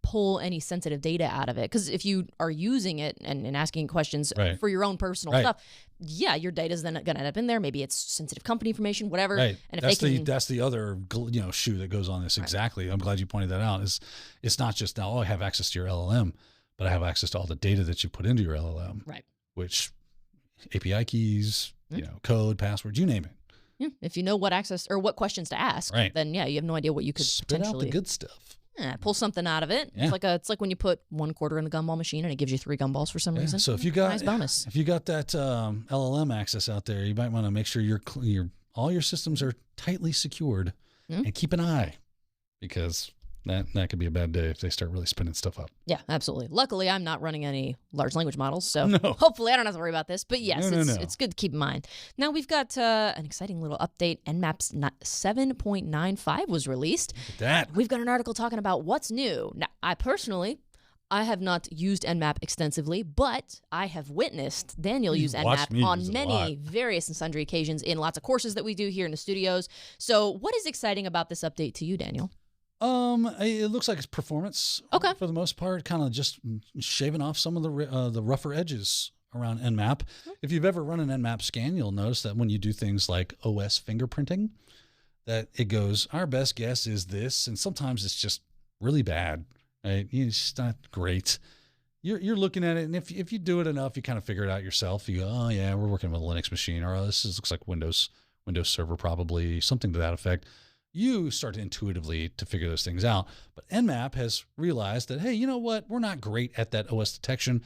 pull any sensitive data out of it. Because if you are using it and asking questions for your own personal stuff, your data is then going to end up in there. Maybe it's sensitive company information, whatever. Right. And if that's the other shoe that goes on this. Exactly. I'm glad you pointed that out. It's not just now, I have access to your LLM, but I have access to all the data that you put into your LLM. Right. Which API keys, code, passwords, you name it. Yeah. If you know what access or what questions to ask, then you have no idea what you could spit potentially out the good stuff. Yeah, pull something out of it. Yeah. It's like when you put 1 quarter in the gumball machine and it gives you 3 gumballs for some reason. So if you got nice bonus. If you got that LLM access out there, you might want to make sure all your systems are tightly secured and keep an eye, because that could be a bad day if they start really spinning stuff up. Yeah, absolutely. Luckily, I'm not running any large language models, so hopefully I don't have to worry about this. But yes, it's good to keep in mind. Now we've got an exciting little update. Nmap 7.95 was released. Look at that. We've got an article talking about what's new. Now, I have not used Nmap extensively, but I have witnessed Daniel use Nmap on many various and sundry occasions in lots of courses that we do here in the studios. So what is exciting about this update to you, Daniel? It looks like it's performance for the most part, kind of just shaving off some of the rougher edges around Nmap. If you've ever run an Nmap scan, you'll notice that when you do things like OS fingerprinting, that it goes, our best guess is this, and sometimes it's just really bad. Right? It's just not great. you're looking at it, and if you do it enough, you kind of figure it out yourself. You go, oh yeah, we're working with a Linux machine, or looks like Windows Server, probably something to that effect. You start intuitively to figure those things out. But Nmap has realized that, hey, you know what? We're not great at that OS detection.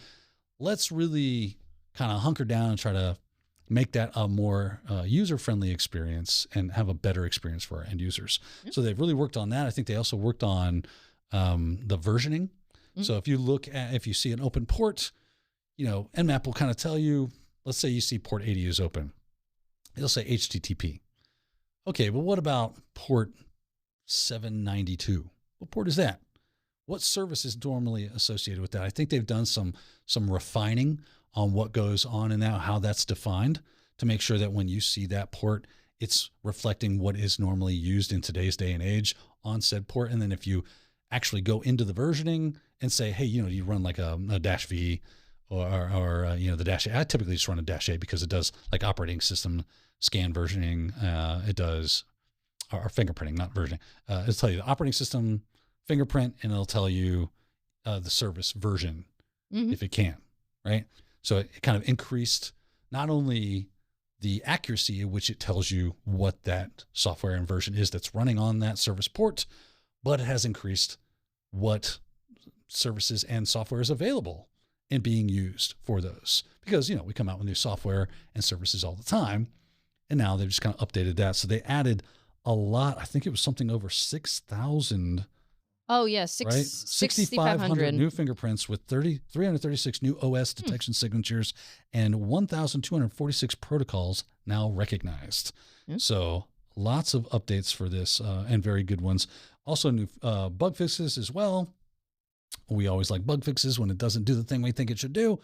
Let's really kind of hunker down and try to make that a more user-friendly experience and have a better experience for our end users. So they've really worked on that. I think they also worked on the versioning. So if you see an open port, Nmap will kind of tell you, let's say you see port 80 is open. It'll say HTTP. Okay, but what about port 792? What port is that? What service is normally associated with that? I think they've done some refining on what goes on in that, how that's defined, to make sure that when you see that port, it's reflecting what is normally used in today's day and age on said port. And then if you actually go into the versioning and say, hey, you run like a dash V or the dash A. I typically just run a dash A because it does like operating system scan versioning. It does or fingerprinting, not versioning. It'll tell you the operating system fingerprint, and it'll tell you the service version if it can, right? So it kind of increased not only the accuracy at which it tells you what that software and version is that's running on that service port, but it has increased what services and software is available and being used for those. Because, we come out with new software and services all the time, and now they've just kind of updated that. So they added a lot. I think it was something over 6,000. Oh, yeah. 6,500 new fingerprints with 336 new OS detection signatures and 1,246 protocols now recognized. So lots of updates for this and very good ones. Also new bug fixes as well. We always like bug fixes when it doesn't do the thing we think it should do.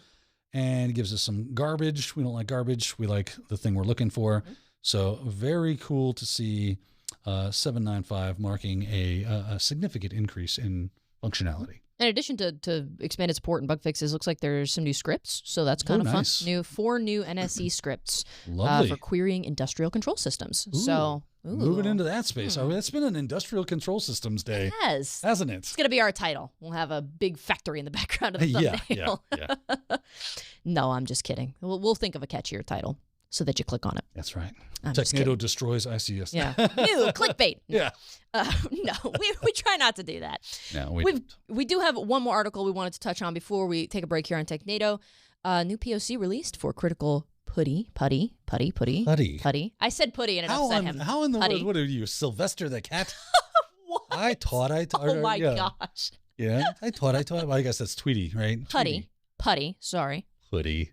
And it gives us some garbage. We don't like garbage. We like the thing we're looking for. So very cool to see 795 marking a significant increase in functionality. In addition to expanded support and bug fixes, looks like there's some new scripts, so that's kind of nice. fun. 4 new NSE scripts for querying industrial control systems. Moving into that space. It's been an industrial control systems day. It has. Hasn't it? It's going to be our title. We'll have a big factory in the background of the thumbnail. Yeah. No, I'm just kidding. We'll think of a catchier title so that you click on it. That's right. I'm just Technado kidding. destroys ICS. Yeah. New clickbait. Yeah. No, we try not to do that. No, we do have one more article we wanted to touch on before we take a break here on Technado. New POC released for critical PuTTY. I said PuTTY and it upset him. How in the PuTTY. world? What are you, Sylvester the cat? What? I taught. Oh my gosh. Yeah, I taught. Well, I guess that's Tweety, right? PuTTY. Sorry. PuTTY.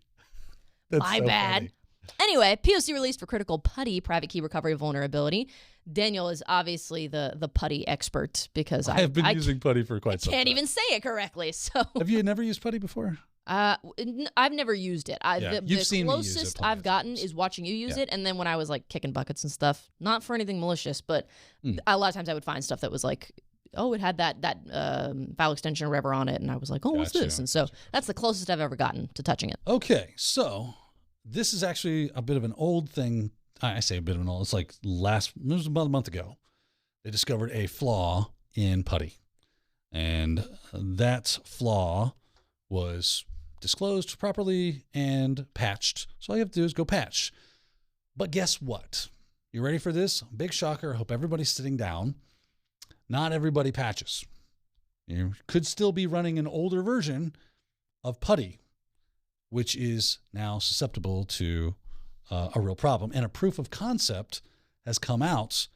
My bad. Funny. Anyway, POC released for critical PuTTY private key recovery vulnerability. Daniel is obviously the PuTTY expert because I have been using PuTTY for quite some time. I can't even say it correctly. So have you never used PuTTY before? I've never used it. You've seen me use it closest plenty I've of gotten times. is watching you use it, and then when I was like kicking buckets and stuff, not for anything malicious, but a lot of times I would find stuff that was like, oh, it had that file extension or whatever on it, and I was like, oh, what's this? And so that's the closest I've ever gotten to touching it. Okay, so this is actually a bit of an old thing. I say a bit of an old. It's like it was about a month ago. They discovered a flaw in PuTTY, and that flaw was disclosed properly and patched. So all you have to do is go patch. But guess what? You ready for this? Big shocker. I hope everybody's sitting down. Not everybody patches. You could still be running an older version of PuTTY, which is now susceptible to a real problem. And a proof of concept has come out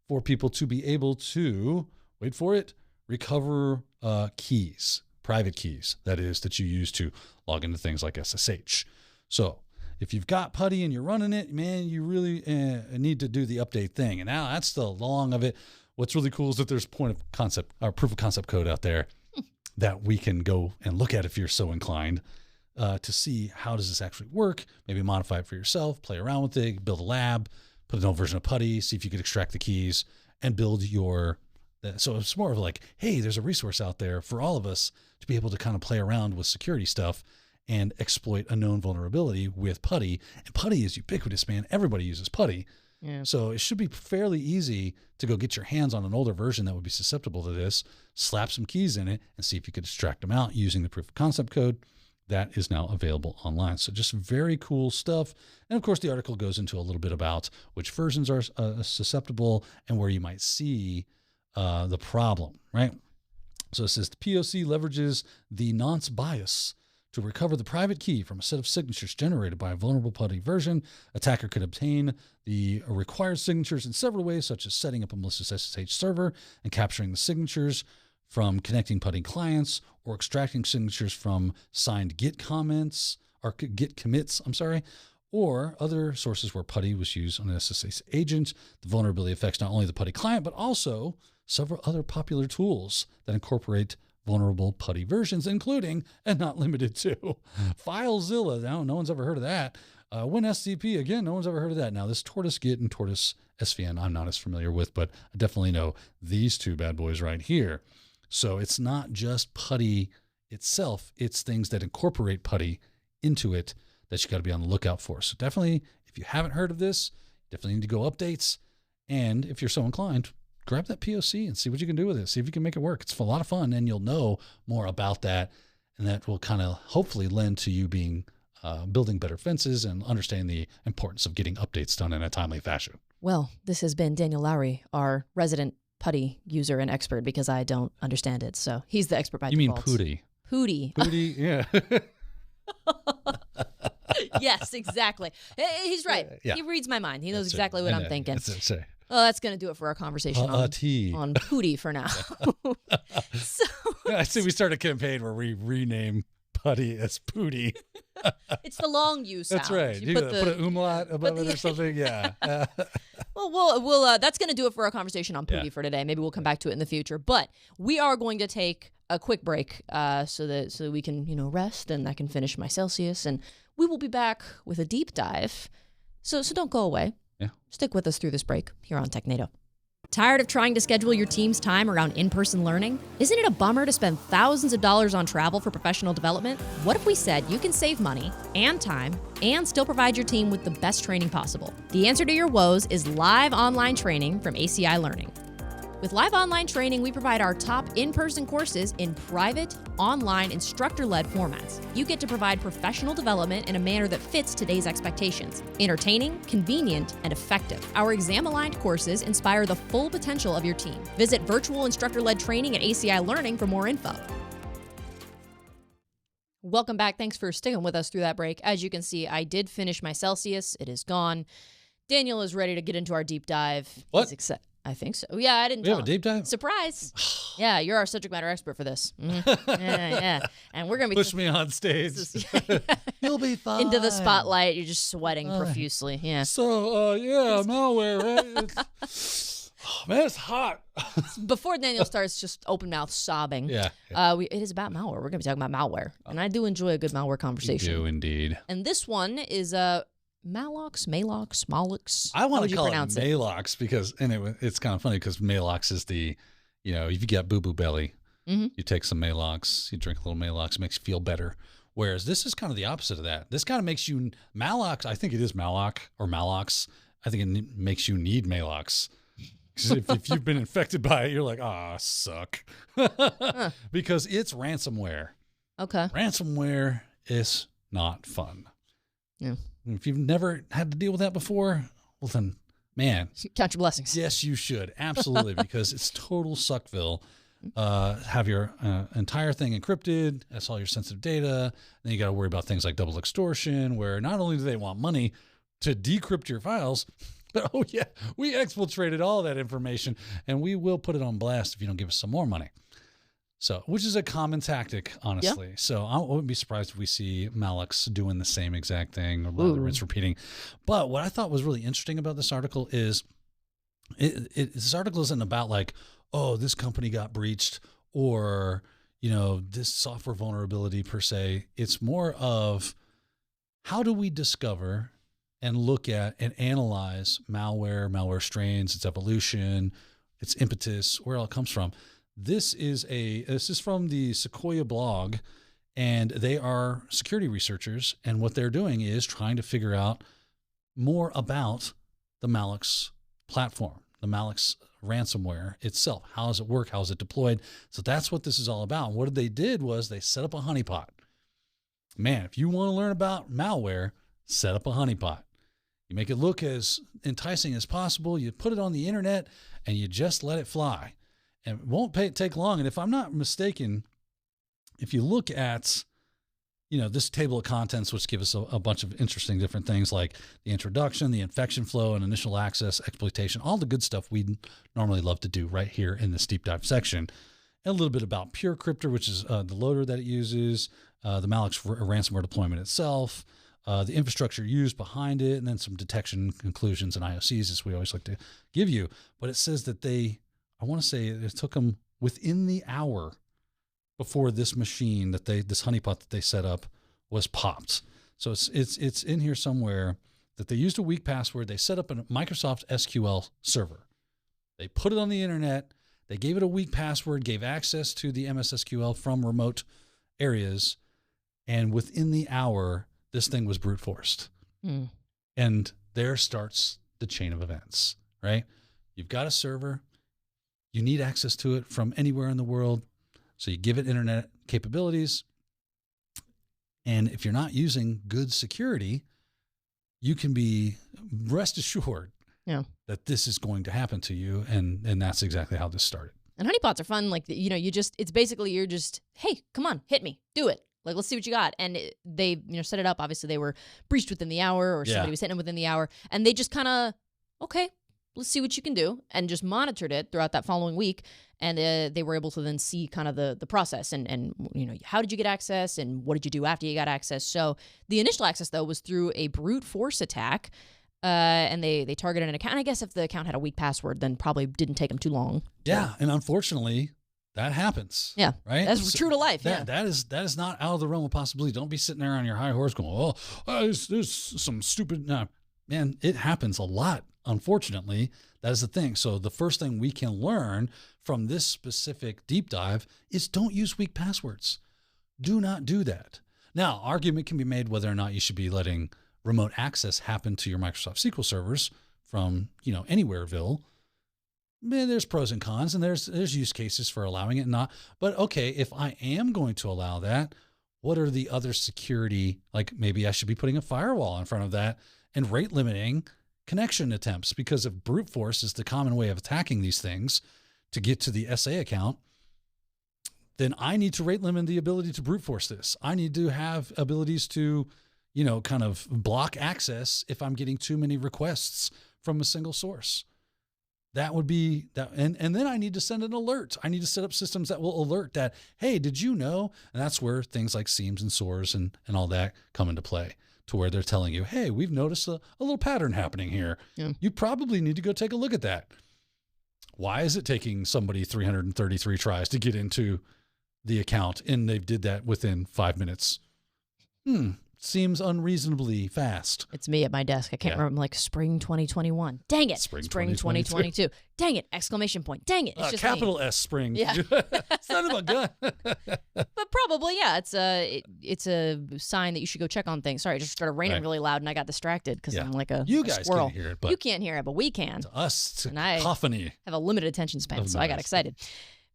for people to be able to, wait for it, recover keys, private keys, that is, that you use to log into things like SSH. So if you've got PuTTY and you're running it, man, you really need to do the update thing. And now that's the long of it. What's really cool is that there's point of concept or proof of concept code out there that we can go and look at if you're so inclined to see how does this actually work, maybe modify it for yourself, play around with it, build a lab, put an old version of PuTTY, see if you could extract the keys and build your, so it's more of like, hey, there's a resource out there for all of us to be able to kind of play around with security stuff and exploit a known vulnerability with PuTTY. And PuTTY is ubiquitous, man. Everybody uses PuTTY. Yeah. So it should be fairly easy to go get your hands on an older version that would be susceptible to this, slap some keys in it, and see if you could extract them out using the proof of concept code that is now available online. So just very cool stuff. And of course, the article goes into a little bit about which versions are susceptible and where you might see the problem, right? So it says the POC leverages the nonce bias to recover the private key from a set of signatures generated by a vulnerable PuTTY version. Attacker could obtain the required signatures in several ways, such as setting up a malicious SSH server and capturing the signatures from connecting PuTTY clients, or extracting signatures from signed Git comments or Git commits, or other sources where PuTTY was used on an SSH agent. The vulnerability affects not only the PuTTY client, but also several other popular tools that incorporate vulnerable PuTTY versions, including, and not limited to, FileZilla. Now, no one's ever heard of that. WinSCP, again, no one's ever heard of that. Now, this Tortoise Git and Tortoise SVN, I'm not as familiar with, but I definitely know these two bad boys right here. So it's not just PuTTY itself, it's things that incorporate PuTTY into it that you got to be on the lookout for. So definitely, if you haven't heard of this, definitely need to go updates. And if you're so inclined, grab that POC and see what you can do with it. See if you can make it work. It's a lot of fun, and you'll know more about that. And that will kind of hopefully lend to you being building better fences and understanding the importance of getting updates done in a timely fashion. Well, this has been Daniel Lowry, our resident PuTTY user and expert, because I don't understand it. So he's the expert by default. You mean PuTTY? PuTTY. PuTTY, yeah. Yes, exactly. He's right. Yeah. He reads my mind. He knows exactly what I'm thinking. That's it. Well, that's going to do it for our conversation on PuTTY for now. So I see we start a campaign where we rename PuTTY as PuTTY. It's the long U sound. That's right. You put an umlaut above it or something. Yeah. Well, we'll that's going to do it for our conversation on PuTTY for today. Maybe we'll come back to it in the future. But we are going to take a quick break so that we can rest, and I can finish my Celsius, and we will be back with a deep dive. So don't go away. Yeah. Stick with us through this break here on Technado. Tired of trying to schedule your team's time around in-person learning? Isn't it a bummer to spend thousands of dollars on travel for professional development? What if we said you can save money and time and still provide your team with the best training possible? The answer to your woes is live online training from ACI Learning. With live online training, we provide our top in-person courses in private, online, instructor-led formats. You get to provide professional development in a manner that fits today's expectations. Entertaining, convenient, and effective. Our exam-aligned courses inspire the full potential of your team. Visit virtual instructor-led training at ACI Learning for more info. Welcome back. Thanks for sticking with us through that break. As you can see, I did finish my Celsius. It is gone. Daniel is ready to get into our deep dive. What? I think so. Yeah, I didn't We have a deep dive? Surprise. Yeah, you're our subject matter expert for this. Mm-hmm. Yeah. And we're going to be... Push me on stage. You'll be fine. Into the spotlight. You're just sweating profusely. Yeah. So, malware, right? Oh, man, it's hot. Before Daniel starts just open mouth sobbing, Yeah. It is about malware. We're going to be talking about malware. And I do enjoy a good malware conversation. You do indeed. And this one is Mallox. I want to call it pronounce Mallox because, and it's kind of funny because Mallox is the, if you get boo-boo belly, you take some Mallox, you drink a little Mallox, it makes you feel better. Whereas this is kind of the opposite of that. This kind of makes you, Mallox, I think it is Mallox. I think it makes you need Mallox. If you've been infected by it, you're like, suck. Because it's ransomware. Okay. Ransomware is not fun. Yeah. If you've never had to deal with that before, well then, man. Count your blessings. Yes, you should. Absolutely. Because it's total suckville. Have your entire thing encrypted. That's all your sensitive data. Then you got to worry about things like double extortion, where not only do they want money to decrypt your files, but we exfiltrated all that information and we will put it on blast if you don't give us some more money. So, which is a common tactic, honestly. Yeah. So I wouldn't be surprised if we see Mallox doing the same exact thing, or rather rinse repeating. But what I thought was really interesting about this article is this article isn't about like, oh, this company got breached or, this software vulnerability per se. It's more of how do we discover and look at and analyze malware strains, its evolution, its impetus, where it all comes from. This is from the Sequoia blog, and they are security researchers, and what they're doing is trying to figure out more about the Mallox platform, the Mallox ransomware itself. How does it work? How is it deployed? So that's what this is all about. And what they did was they set up a honeypot. Man, if you want to learn about malware, set up a honeypot. You make it look as enticing as possible. You put it on the internet and you just let it fly. And it won't take long. And if I'm not mistaken, if you look at, this table of contents, which give us a bunch of interesting different things like the introduction, the infection flow, and initial access, exploitation, all the good stuff we normally love to do right here in this deep dive section. And a little bit about PureCryptor, which is the loader that it uses, the Mallox ransomware deployment itself, the infrastructure used behind it, and then some detection conclusions and IOCs, as we always like to give you. But it says that I want to say it took them within the hour before this machine this honeypot that they set up was popped. So it's in here somewhere that they used a weak password. They set up a Microsoft SQL server. They put it on the internet. They gave it a weak password, gave access to the MS-SQL from remote areas. And within the hour, this thing was brute forced. And there starts the chain of events, right? You've got a server. You need access to it from anywhere in the world. So you give it internet capabilities. And if you're not using good security, you can be rest assured that this is going to happen to you. And that's exactly how this started. And honeypots are fun. Like, it's basically you're just, hey, come on, hit me, do it. Like, let's see what you got. And they, set it up. Obviously, they were breached within the hour or somebody was hitting them within the hour. And they just kind of, okay, let's see what you can do, and just monitored it throughout that following week. And they were able to then see kind of the process and how did you get access and what did you do after you got access. So the initial access, though, was through a brute force attack. And they targeted an account. And I guess if the account had a weak password, then probably didn't take them too long. Yeah, and unfortunately, that happens. Yeah, right. That's true to life. That is not out of the realm of possibility. Don't be sitting there on your high horse going, there's some stupid. No, man, it happens a lot. Unfortunately, that is the thing. So the first thing we can learn from this specific deep dive is don't use weak passwords. Do not do that. Now, argument can be made whether or not you should be letting remote access happen to your Microsoft SQL servers from, anywhereville. Man, there's pros and cons, and there's use cases for allowing it and not. But okay, if I am going to allow that, what are the other security? Like maybe I should be putting a firewall in front of that and rate limiting connection attempts, because if brute force is the common way of attacking these things to get to the SA account, then I need to rate limit the ability to brute force this. I need to have abilities to, kind of block access if I'm getting too many requests from a single source. That would be that. And then I need to send an alert. I need to set up systems that will alert that, hey, did you know? And that's where things like seams and sores and all that come into play, to where they're telling you, hey, we've noticed a little pattern happening here. Yeah. You probably need to go take a look at that. Why is it taking somebody 333 tries to get into the account and they did that within 5 minutes? Seems unreasonably fast. It's me at my desk. I can't remember. I'm like, spring 2021. Dang it. Spring 2022. Dang it. Exclamation point. Dang it. It's just capital me. S spring. Yeah. Son of a gun. But probably, yeah, it's a sign that you should go check on things. Sorry, it just started raining really loud and I got distracted because I'm like a squirrel. Can't hear it, but you can't hear it, but we can. To us, it's and a cacophony. I have a limited attention span, so I got excited.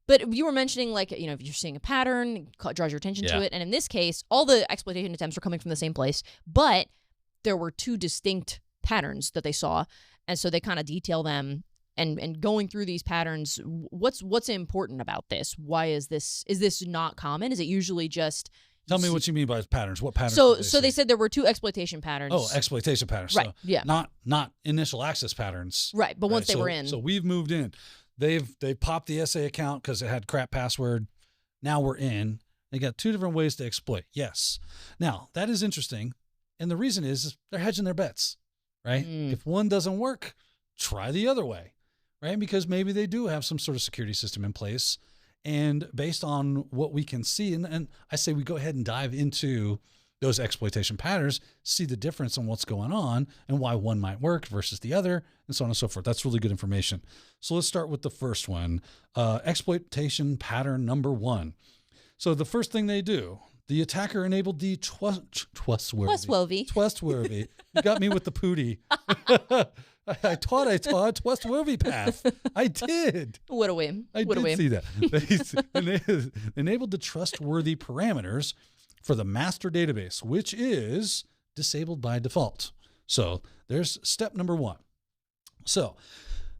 But you were mentioning, like, if you're seeing a pattern, it draws your attention to it. And in this case, all the exploitation attempts were coming from the same place, but there were two distinct patterns that they saw. And so they kind of detail them and going through these patterns. What's important about this? Why is this not common? Is it usually just... Tell me what you mean by patterns. What patterns? So they said there were two exploitation patterns. Oh, exploitation patterns. Right. So yeah. Not initial access patterns. Right. But once they were in. So we've moved in. They popped the SA account because it had crap password. Now we're in. They got two different ways to exploit. Yes. Now, that is interesting. And the reason is they're hedging their bets, right? If one doesn't work, try the other way, right? Because maybe they do have some sort of security system in place. And based on what we can see, and I say we go ahead and dive into those exploitation patterns, see the difference on what's going on and why one might work versus the other, and so on and so forth. That's really good information. So let's start with the first one, exploitation pattern number 1. So the first thing they do, the attacker enabled the trustworthy. You got me with the PuTTY. I taught trustworthy path. I did. What a whim. I did see that. They enabled the trustworthy parameters for the master database, which is disabled by default. So there's step number one. So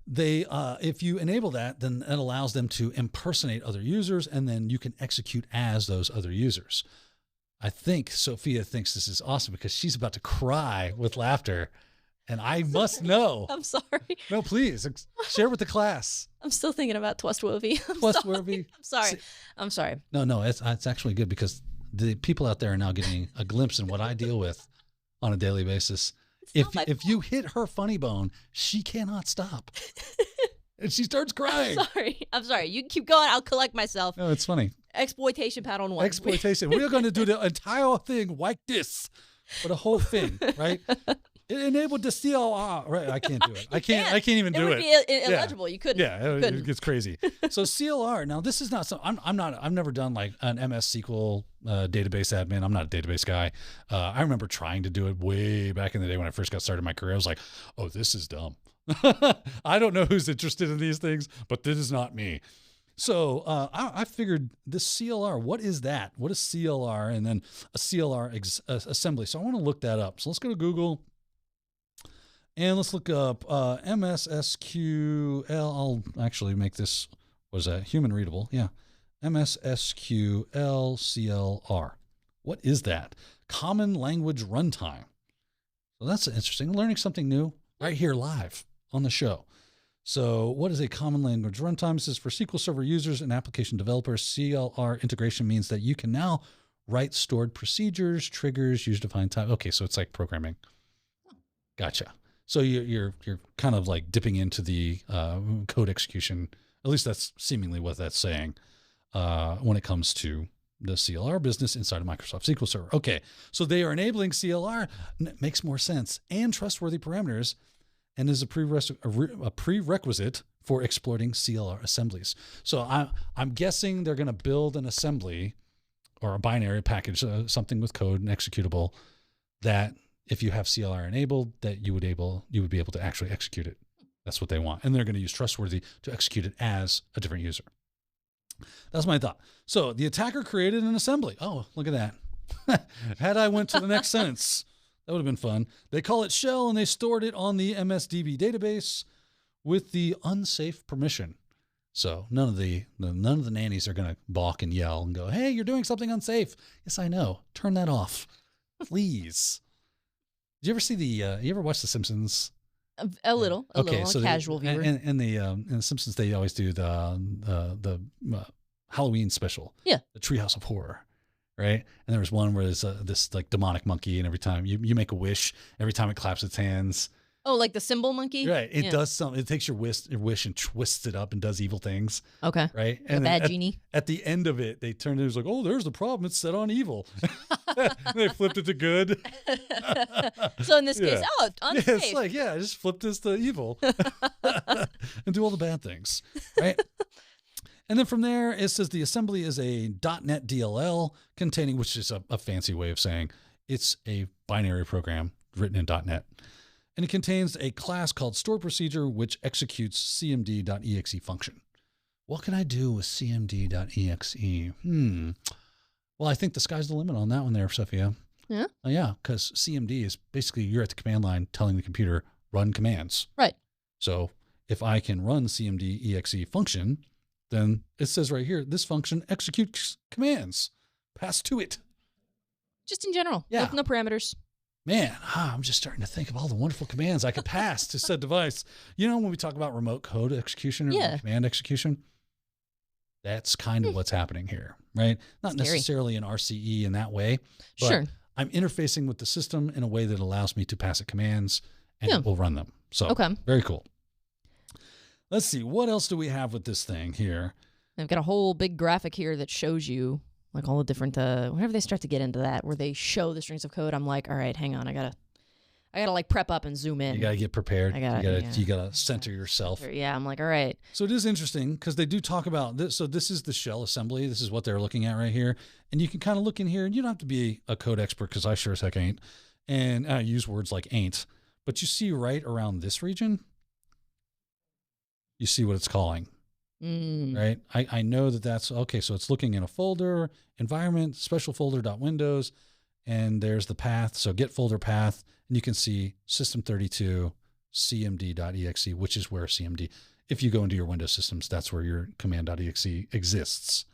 they, if you enable that, then it allows them to impersonate other users, and then you can execute as those other users. I think Sophia thinks this is awesome because she's about to cry with laughter, and I must know. I'm sorry. No, please share with the class. I'm still thinking about trustworthy. Trustworthy. I'm sorry. No, it's actually good because the people out there are now getting a glimpse in what I deal with on a daily basis. If you hit her funny bone, she cannot stop. And she starts crying. I'm sorry. You keep going. I'll collect myself. No, it's funny. Exploitation pattern 1. Exploitation. We're going to do the entire thing like this for the whole thing, right? It enabled the CLR. Right, I can't do it. I can't even do it. It would be illegible. Yeah. You couldn't. Yeah, it gets crazy. So CLR. Now this is not so. I've never done like an MS-SQL database admin. I'm not a database guy. I remember trying to do it way back in the day when I first got started in my career. I was like, oh, this is dumb. I don't know who's interested in these things, but this is not me. So I figured this CLR, what is that? What is CLR? And then a CLR assembly. So I want to look that up. So let's go to Google and let's look up MS-SQL. I'll actually make this, what is that? Human readable. Yeah. MS-SQL CLR. What is that? Common Language Runtime. So that's interesting. Learning something new right here live on the show. So what is a common language runtime? This is for SQL Server users and application developers. CLR integration means that you can now write stored procedures, triggers, user-defined type. Okay, so it's like programming. Gotcha. So you're kind of like dipping into the code execution. At least that's seemingly what that's saying when it comes to the CLR business inside of Microsoft SQL Server. Okay, so they are enabling CLR. Makes more sense. And trustworthy parameters, and is a prerequisite for exploiting CLR assemblies. So I'm guessing they're going to build an assembly or a binary package, something with code and executable, that if you have CLR enabled, that you would be able to actually execute it. That's what they want. And they're going to use trustworthy to execute it as a different user. That's my thought. So the attacker created an assembly. Oh, look at that. Had I went to the next sentence, that would have been fun. They call it shell, and they stored it on the MSDB database with the unsafe permission. So none of the nannies are going to balk and yell and go, "Hey, you're doing something unsafe." Yes, I know. Turn that off, please. Did you ever see you ever watch The Simpsons? A little casual viewer. In the Simpsons, they always do the Halloween special. Yeah. The Treehouse of Horror. Right. And there was one where there's this like demonic monkey, and every time you make a wish, every time it claps its hands. Oh, like the symbol monkey? Right. It does something. It takes your wish and twists it up and does evil things. Okay. Right. And bad genie. At the end of it, they turned it was like, oh, there's the problem. It's set on evil. They flipped it to good. So in this case, unsafe. Yeah, it's like, I just flipped this to evil and do all the bad things. Right. And then from there, it says the assembly is a .NET DLL containing, which is a fancy way of saying it's a binary program written in .NET. And it contains a class called store procedure, which executes cmd.exe function. What can I do with cmd.exe? Well, I think the sky's the limit on that one there, Sophia. Yeah? Yeah, because cmd is basically you're at the command line telling the computer, run commands. Right. So if I can run cmd.exe function, then it says right here, this function executes commands. Pass to it. Just in general. Yeah. With no parameters. Man, I'm just starting to think of all the wonderful commands I could pass to said device. You know, when we talk about remote code execution or remote command execution, that's kind of what's happening here, right? Not necessarily an RCE in that way, but I'm interfacing with the system in a way that allows me to pass it commands and it will run them. So very cool. Let's see. What else do we have with this thing here? I've got a whole big graphic here that shows you like all the different, whenever they start to get into that, where they show the strings of code, I'm like, all right, hang on. I gotta like prep up and zoom in. You gotta get prepared. You gotta center yourself. Yeah. I'm like, all right. So it is interesting because they do talk about this. So this is the shell assembly. This is what they're looking at right here. And you can kind of look in here, and you don't have to be a code expert because I sure as heck ain't. And I use words like ain't. But you see right around this region, you see what it's calling, right? I know that that's, okay, so it's looking in a folder, environment, special folder.windows, and there's the path. So get folder path, and you can see system32 cmd.exe, which is where cmd, if you go into your Windows systems, that's where your command.exe exists.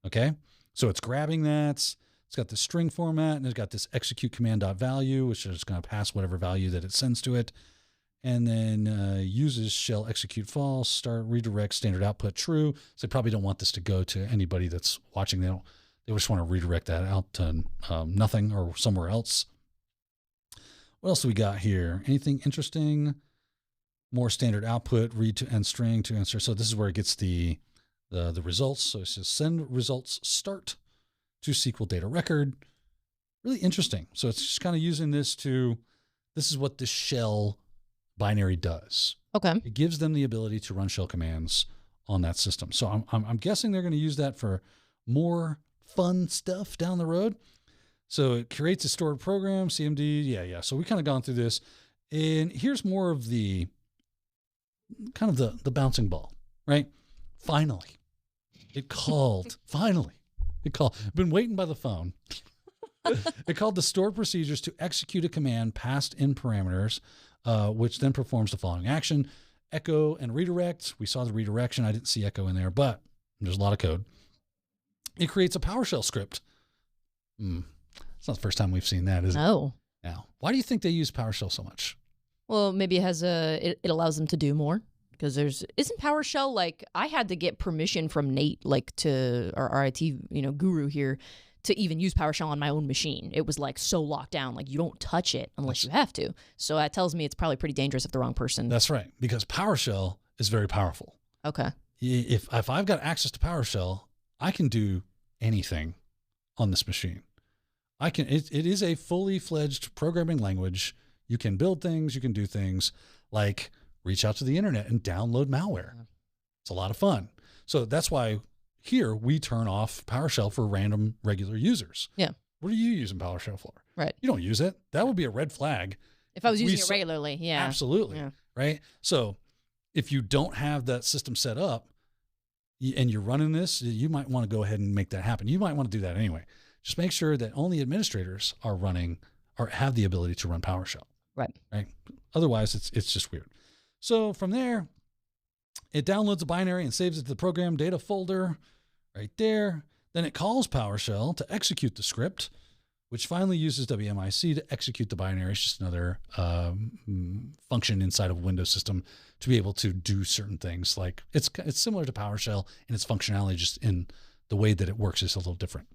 Okay. So it's grabbing that. It's got the string format, and it's got this execute command.value, which is going to pass whatever value that it sends to it. And then uses shell execute false, start redirect standard output true. So they probably don't want this to go to anybody that's watching. They just want to redirect that out to nothing or somewhere else. What else do we got here? Anything interesting? More standard output, read to end string to answer. So this is where it gets the results. So it says send results start to SQL data record. Really interesting. So it's just kind of using this this is what the shell binary does. Okay. It gives them the ability to run shell commands on that system. So I'm guessing they're going to use that for more fun stuff down the road. So it creates a stored program, CMD. Yeah. So we kind of gone through this, and here's more of the kind of the bouncing ball, right? Finally, it called. Finally, it called. I've been waiting by the phone. It called the stored procedures to execute a command passed in parameters, which then performs the following action: echo and redirect. We saw the redirection. I didn't see echo in there, but there's a lot of code. It creates a PowerShell script. It's not the first time we've seen that, is it? No. Now, why do you think they use PowerShell so much? Well, maybe it has it allows them to do more, because isn't PowerShell, like, I had to get permission from Nate, like, to our IT, guru here, to even use PowerShell on my own machine. It was like so locked down, like you don't touch it unless you have to. So that tells me it's probably pretty dangerous if the wrong person. That's right, because PowerShell is very powerful. Okay. If I've got access to PowerShell, I can do anything on this machine. It is a fully fledged programming language. You can build things, you can do things like reach out to the internet and download malware. It's a lot of fun. So that's why here we turn off PowerShell for random regular users. Yeah. What are you using PowerShell for? Right. You don't use it. That would be a red flag. If I was using it regularly, yeah. Absolutely. Yeah. Right. So if you don't have that system set up and you're running this, you might want to go ahead and make that happen. You might want to do that anyway. Just make sure that only administrators are running or have the ability to run PowerShell. Right. Right. Otherwise, it's just weird. So from there, it downloads a binary and saves it to the program data folder right there. Then it calls PowerShell to execute the script, which finally uses WMIC to execute the binary. It's just another function inside of a Windows system to be able to do certain things. Like it's similar to PowerShell in its functionality, just in the way that it works is a little different.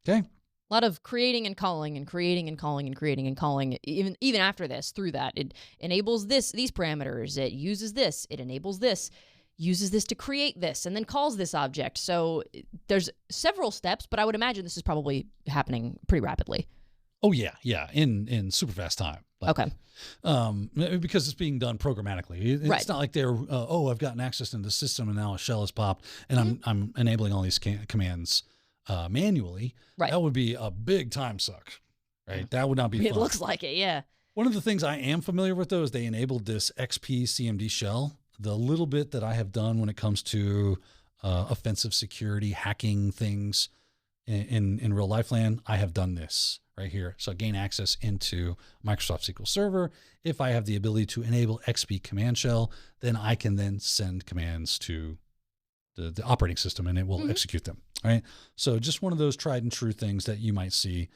Okay. A lot of creating and calling and creating and calling and creating and calling. Even after this, through that, it enables these parameters. It uses this. It enables this. Uses this to create this, and then calls this object. So there's several steps, but I would imagine this is probably happening pretty rapidly. Oh yeah, in super fast time. But, okay. Because it's being done programmatically. It's right. not like they're I've gotten access into the system and now a shell has popped and I'm enabling all these commands manually. Right. That would be a big time suck. Right. That would not be fun. It looks like it. Yeah. One of the things I am familiar with though is they enabled this XP CMD shell. The little bit that I have done when it comes to offensive security, hacking things in real life land, I have done this right here. So I gain access into Microsoft SQL Server. If I have the ability to enable XP command shell, then I can then send commands to the operating system and it will execute them. Right. So just one of those tried and true things that you might see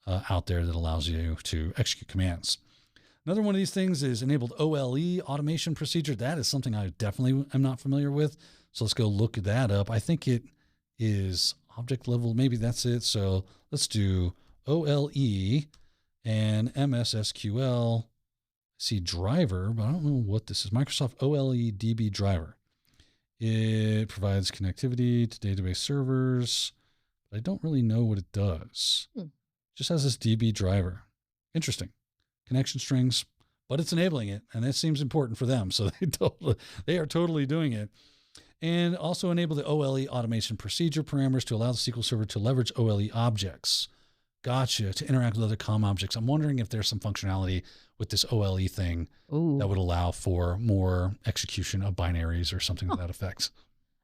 out there that allows you to execute commands. Another one of these things is enabled OLE automation procedure. That is something I definitely am not familiar with. So let's go look that up. I think it is object level. Maybe that's it. So let's do OLE and MS-SQL. See driver, but I don't know what this is. Microsoft OLE DB driver. It provides connectivity to database servers. But I don't really know what it does. Just has this DB driver. Interesting. Connection strings, but it's enabling it, and that seems important for them. So they are totally doing it. And also enable the OLE automation procedure parameters to allow the SQL Server to leverage OLE objects. Gotcha. To interact with other COM objects. I'm wondering if there's some functionality with this OLE thing that would allow for more execution of binaries or something to that effect.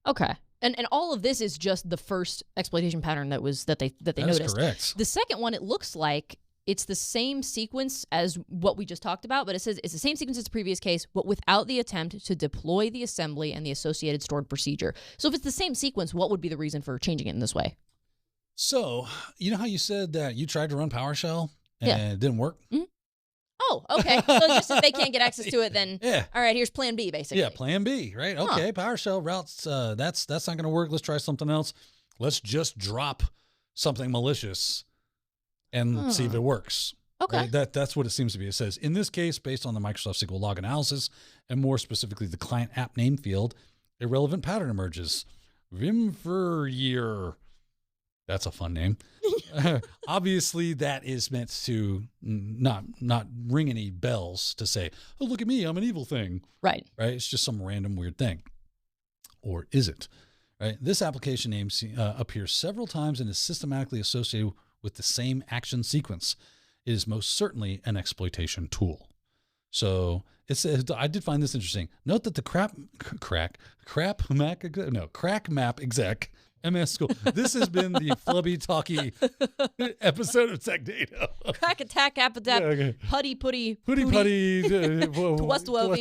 Okay. And all of this is just the first exploitation pattern that they noticed. That's correct. The second one, it looks like it's the same sequence as what we just talked about, but it says it's the same sequence as the previous case, but without the attempt to deploy the assembly and the associated stored procedure. So if it's the same sequence, what would be the reason for changing it in this way? So, you know how you said that you tried to run PowerShell and it didn't work? Mm-hmm. Oh, okay. So just if they can't get access to it, then all right, here's plan B, basically. Yeah, plan B, right? Okay, PowerShell routes, that's not going to work. Let's try something else. Let's just drop something malicious and see if it works. Okay. Right? That's what it seems to be. It says, in this case, based on the Microsoft SQL log analysis, and more specifically the client app name field, a relevant pattern emerges. Vimferyear. That's a fun name. Obviously, that is meant to not ring any bells to say, oh, look at me, I'm an evil thing. Right. It's just some random weird thing. Or is it? Right. This application name appears several times and is systematically associated with the same action sequence. It is most certainly an exploitation tool. So I did find this interesting. Note that the crack map exec MS-SQL. This has been the flubby talky episode of Technado. Crack attack appadapt PuTTY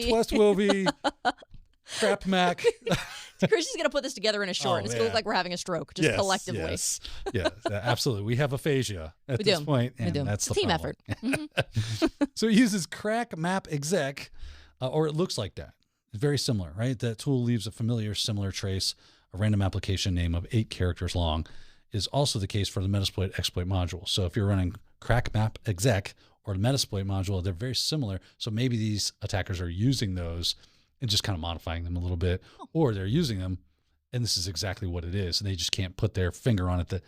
Twestwovi crap mac. Christian's going to put this together in a short, and it's going to look like we're having a stroke, just collectively. Yes, absolutely. We have aphasia at this point, and that's the team problem. effort. So it uses crack map exec, or it looks like that. It's very similar, right? That tool leaves a familiar, similar trace. A random application name of 8 characters long is also the case for the Metasploit exploit module. So if you're running crack map exec or the Metasploit module, they're very similar. So maybe these attackers are using those and just kind of modifying them a little bit, or they're using them, and this is exactly what it is, and they just can't put their finger on it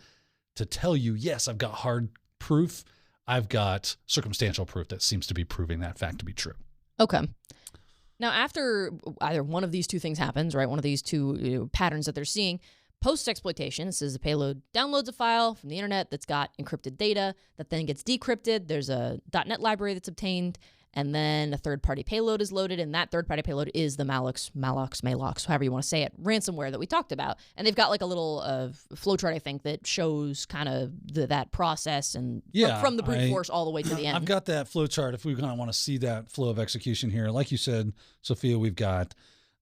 to tell you, yes, I've got hard proof, I've got circumstantial proof that seems to be proving that fact to be true. Okay. Now, after either one of these two things happens, right, one of these two patterns that they're seeing, post-exploitation, this is the payload downloads a file from the internet that's got encrypted data that then gets decrypted. There's a .NET library that's obtained, and then a third-party payload is loaded, and that third-party payload is the Mallox, however you want to say it, ransomware that we talked about. And they've got like a little flowchart, I think, that shows kind of that process and from the brute force all the way to the end. I've got that flowchart if we kind of want to see that flow of execution here. Like you said, Sophia, we've got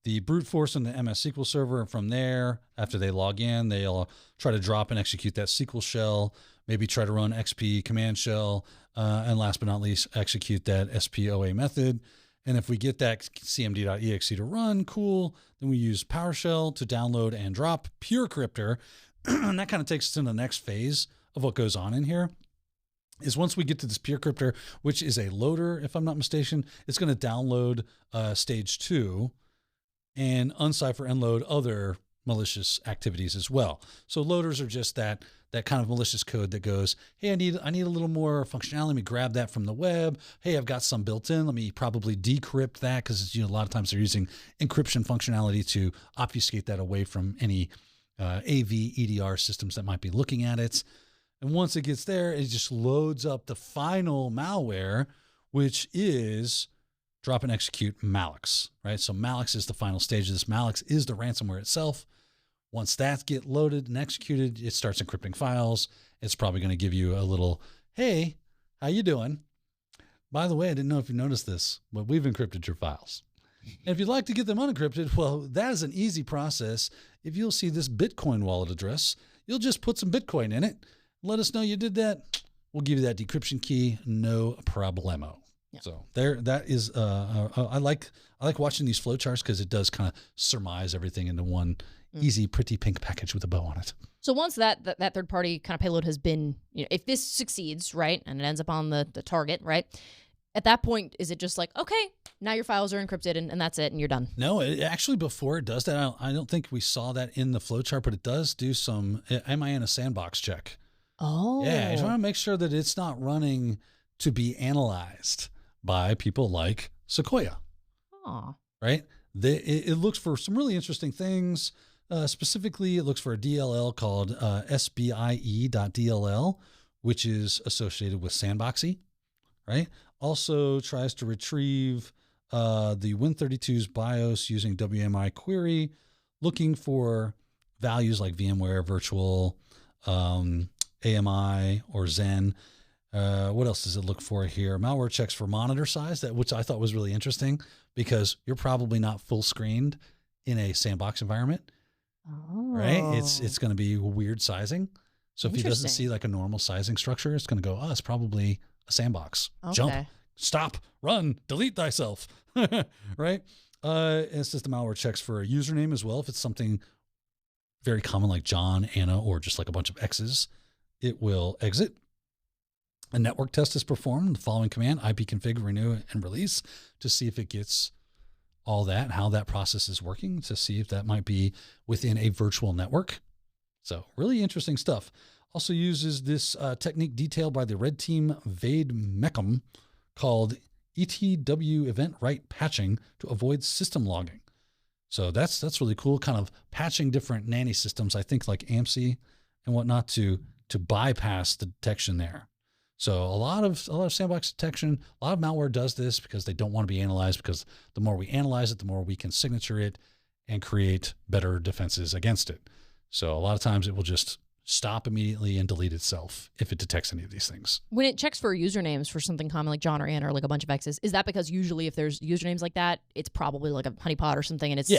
the brute force in the MS-SQL server, and from there, after they log in, they'll try to drop and execute that SQL shell, maybe try to run XP command shell, and last but not least, execute that SPOA method. And if we get that cmd.exe to run, cool, then we use PowerShell to download and drop PureCryptor. And that kind of takes us to the next phase of what goes on in here. Is once we get to this PureCryptor, which is a loader, if I'm not mistaken, it's going to download stage 2 and uncipher and load other malicious activities as well. So loaders are just that kind of malicious code that goes, hey, I need a little more functionality. Let me grab that from the web. Hey, I've got some built in. Let me probably decrypt that, because a lot of times they're using encryption functionality to obfuscate that away from any AV EDR systems that might be looking at it. And once it gets there, it just loads up the final malware, which is drop and execute Mallox, right? So Mallox is the final stage of this. Mallox is the ransomware itself. Once that gets loaded and executed, it starts encrypting files. It's probably going to give you a little, hey, how you doing? By the way, I didn't know if you noticed this, but we've encrypted your files. And if you'd like to get them unencrypted, well, that is an easy process. If you'll see this Bitcoin wallet address, you'll just put some Bitcoin in it. Let us know you did that. We'll give you that decryption key, no problemo. Yeah. So that is, I like watching these flowcharts because it does kind of surmise everything into one easy, pretty pink package with a bow on it. So once that third-party kind of payload has been, if this succeeds, right, and it ends up on the target, right, at that point, is it just like, okay, now your files are encrypted and that's it and you're done? No, actually, before it does that, I don't think we saw that in the flowchart, but it does do some, am I in a sandbox check? Oh. Yeah, you want to make sure that it's not running to be analyzed by people like Sequoia. Oh. Right? It looks for some really interesting things. Specifically, it looks for a DLL called sbie.dll, which is associated with sandboxy, right? Also tries to retrieve the Win32's BIOS using WMI query, looking for values like VMware, virtual, AMI, or Zen. What else does it look for here? Malware checks for monitor size, which I thought was really interesting because you're probably not full screened in a sandbox environment, right? It's going to be weird sizing. So if he doesn't see like a normal sizing structure, it's going to go, it's probably a sandbox. Okay. Jump, stop, run, delete thyself, right? It's just the malware checks for a username as well. If it's something very common like John, Anna, or just like a bunch of X's, it will exit. A network test is performed. The following command, ipconfig, renew, and release, to see if it gets all that and how that process is working, to see if that might be within a virtual network. So really interesting stuff. Also uses this technique detailed by the red team Vade Meckham called ETW event right patching to avoid system logging. So that's really cool, kind of patching different nanny systems, I think like AMSI and whatnot, to bypass the detection there. So a lot of sandbox detection, a lot of malware does this because they don't want to be analyzed, because the more we analyze it, the more we can signature it and create better defenses against it. So a lot of times it will just stop immediately and delete itself if it detects any of these things. When it checks for usernames for something common like John or Anna or like a bunch of X's, is that because usually if there's usernames like that, it's probably like a honeypot or something, and it's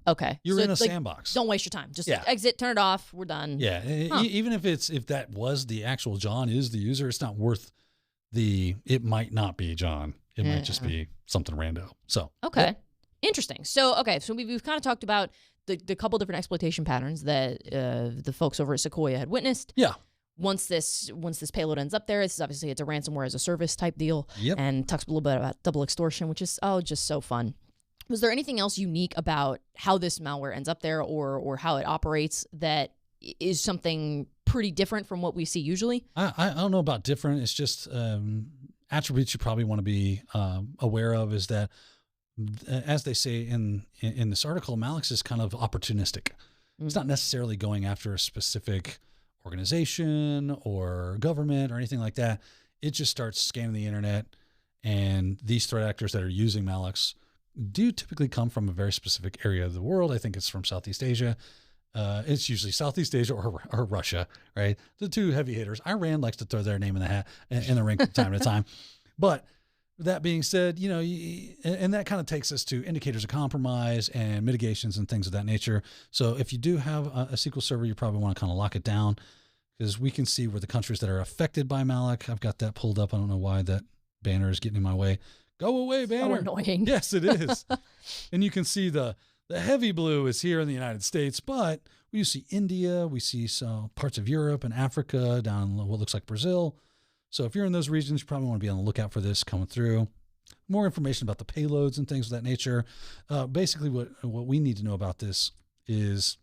okay. You're so in a like, sandbox. Don't waste your time. Just exit, turn it off. We're done. Yeah. Even if that was the actual John is the user, it's not worth it might not be John. It might just be something rando. So okay. Interesting. So we've kind of talked about the couple different exploitation patterns that the folks over at Sequoia had witnessed. Yeah. Once this payload ends up there, it's a ransomware as a service type deal. Yep. And talks a little bit about double extortion, which is just so fun. Was there anything else unique about how this malware ends up there, or how it operates, that is something pretty different from what we see usually? I don't know about different. It's just attributes you probably want to be aware of is that, as they say in this article, Mallox is kind of opportunistic. It's not necessarily going after a specific organization or government or anything like that. It just starts scanning the internet, and these threat actors that are using Mallox do typically come from a very specific area of the world. I think it's from Southeast Asia. It's usually Southeast Asia or Russia, right? The two heavy hitters. Iran likes to throw their name in the hat in the ring from time to time. But that being said, and that kind of takes us to indicators of compromise and mitigations and things of that nature. So if you do have a SQL server, you probably want to kind of lock it down, because we can see where the countries that are affected by Malloc. I've got that pulled up. I don't know why that banner is getting in my way. Go away, banner. So annoying. Yes, it is. And you can see the heavy blue is here in the United States, but we see India, we see some parts of Europe and Africa, down in what looks like Brazil. So if you're in those regions, you probably want to be on the lookout for this coming through. More information about the payloads and things of that nature. Basically, what we need to know about this is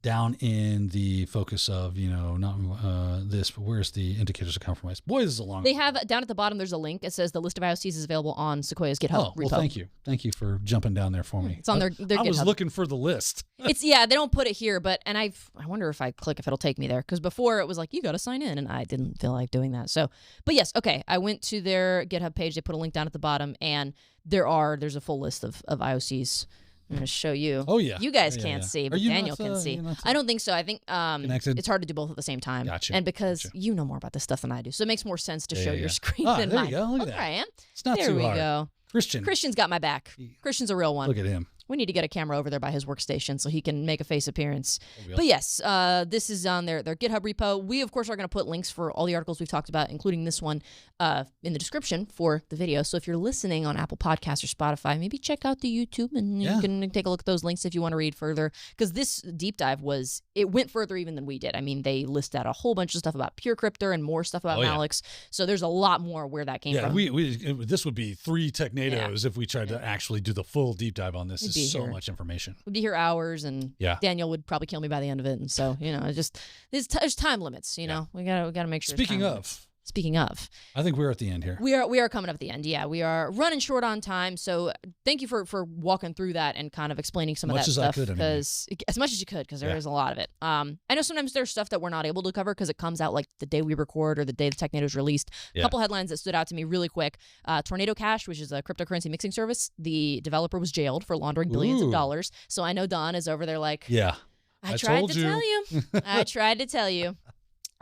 down in the focus of, not this, but where's the indicators of compromise? Boy, this is a long. They have down at the bottom, there's a link. It says the list of IOCs is available on Sequoia's GitHub. Oh, well, thank you. Thank you for jumping down there for me. It's on their GitHub. I was looking for the list. They don't put it here, but, and I wonder if I click, if it'll take me there. Because before it was like, you got to sign in, and I didn't feel like doing that. So, but yes, okay. I went to their GitHub page. They put a link down at the bottom, and there's a full list of IOCs. I'm going to show you. Oh, yeah. You guys can't see, but Daniel can see. I don't think so. I think it's hard to do both at the same time. Gotcha. And because you know more about this stuff than I do, so it makes more sense to show your screen than there mine. you go. Look at that. I am. It's not there too we hard. Go. Christian's got my back. Christian's a real one. Look at him. We need to get a camera over there by his workstation so he can make a face appearance. But yes, this is on their GitHub repo. We, of course, are going to put links for all the articles we've talked about, including this one, in the description for the video. So if you're listening on Apple Podcasts or Spotify, maybe check out the YouTube, and you can take a look at those links if you want to read further. Because this deep dive it went further even than we did. I mean, they list out a whole bunch of stuff about PureCryptor and more stuff about Mallox. So there's a lot more where that came from. This would be 3 Technados if we tried to actually do the full deep dive on this. There's so much information. We'd be here hours, and Daniel would probably kill me by the end of it. And so, there's time limits. We gotta make sure. Speaking of, Speaking of, I think we're at the end here. we are coming up at the end. Yeah, we are running short on time. So thank you for walking through that and kind of explaining some of that stuff. Because as much as you could, because there is a lot of it. I know sometimes there's stuff that we're not able to cover because it comes out like the day we record or the day the Technado is released. A couple headlines that stood out to me really quick. Tornado Cash, which is a cryptocurrency mixing service, the developer was jailed for laundering billions of dollars. So I know Don is over there like, I tried to tell you. I tried to tell you.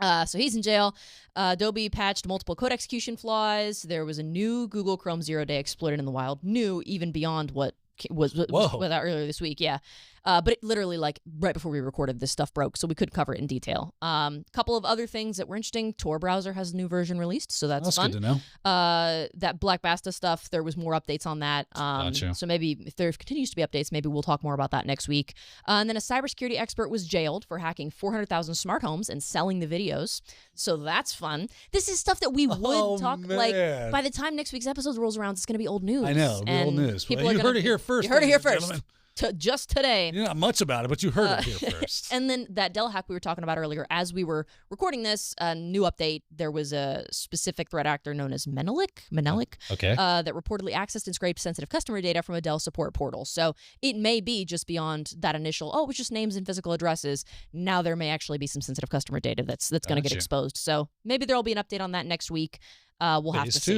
So he's in jail. Adobe patched multiple code execution flaws. There was a new Google Chrome 0-day exploited in the wild. New, even beyond what was out earlier this week. Yeah. But it literally, like, right before we recorded, this stuff broke, so we couldn't cover it in detail. Couple of other things that were interesting. Tor browser has a new version released, so that's fun. Good to know. That Black Basta stuff, there was more updates on that. Gotcha. So maybe if there continues to be updates, maybe we'll talk more about that next week. And then a cybersecurity expert was jailed for hacking 400,000 smart homes and selling the videos. So that's fun. This is stuff that we would talk, like, by the time next week's episode rolls around, it's going to be old news. I know, it'll be old news. People you heard it here first. You heard it here first. Just today. You know not much about it, but you heard it here first. And then that Dell hack we were talking about earlier, as we were recording this, a new update, there was a specific threat actor known as Menelik, that reportedly accessed and scraped sensitive customer data from a Dell support portal. So it may be just beyond that initial, it was just names and physical addresses. Now there may actually be some sensitive customer data that's going to get exposed. So maybe there will be an update on that next week. We'll have to see.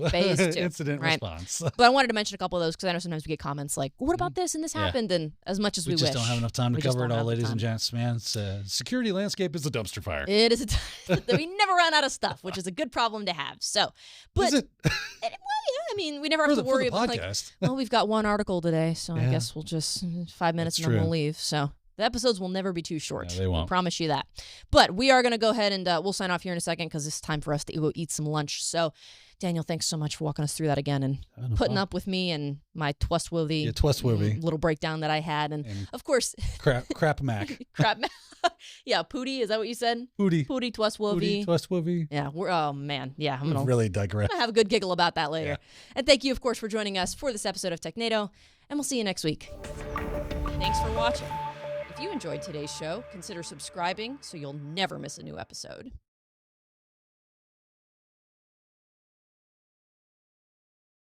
Phase 2 of incident response. But I wanted to mention a couple of those because I know sometimes we get comments like, what about this and this happened? And as much as we just don't have enough time to cover it all, ladies and gents, man. Security landscape is a dumpster fire. It is. We never run out of stuff, which is a good problem to have. So, but is it? Well, yeah, I mean, we never have to worry about podcast. Well, we've got one article today, so I guess we'll just 5 minutes and then we'll leave. So the episodes will never be too short. No, they won't. I promise you that. But we are going to go ahead and we'll sign off here in a second because it's time for us to go eat some lunch. So, Daniel, thanks so much for walking us through that again and putting up with me and my trustworthy little breakdown that I had. And of course, crap Mac. Yeah, PuTTY, is that what you said? PuTTY trustworthy. Yeah, oh man. Yeah, I'm going to really digress. Have a good giggle about that later. Yeah. And thank you, of course, for joining us for this episode of Technado, and we'll see you next week. Thanks for watching. If you enjoyed today's show, consider subscribing so you'll never miss a new episode.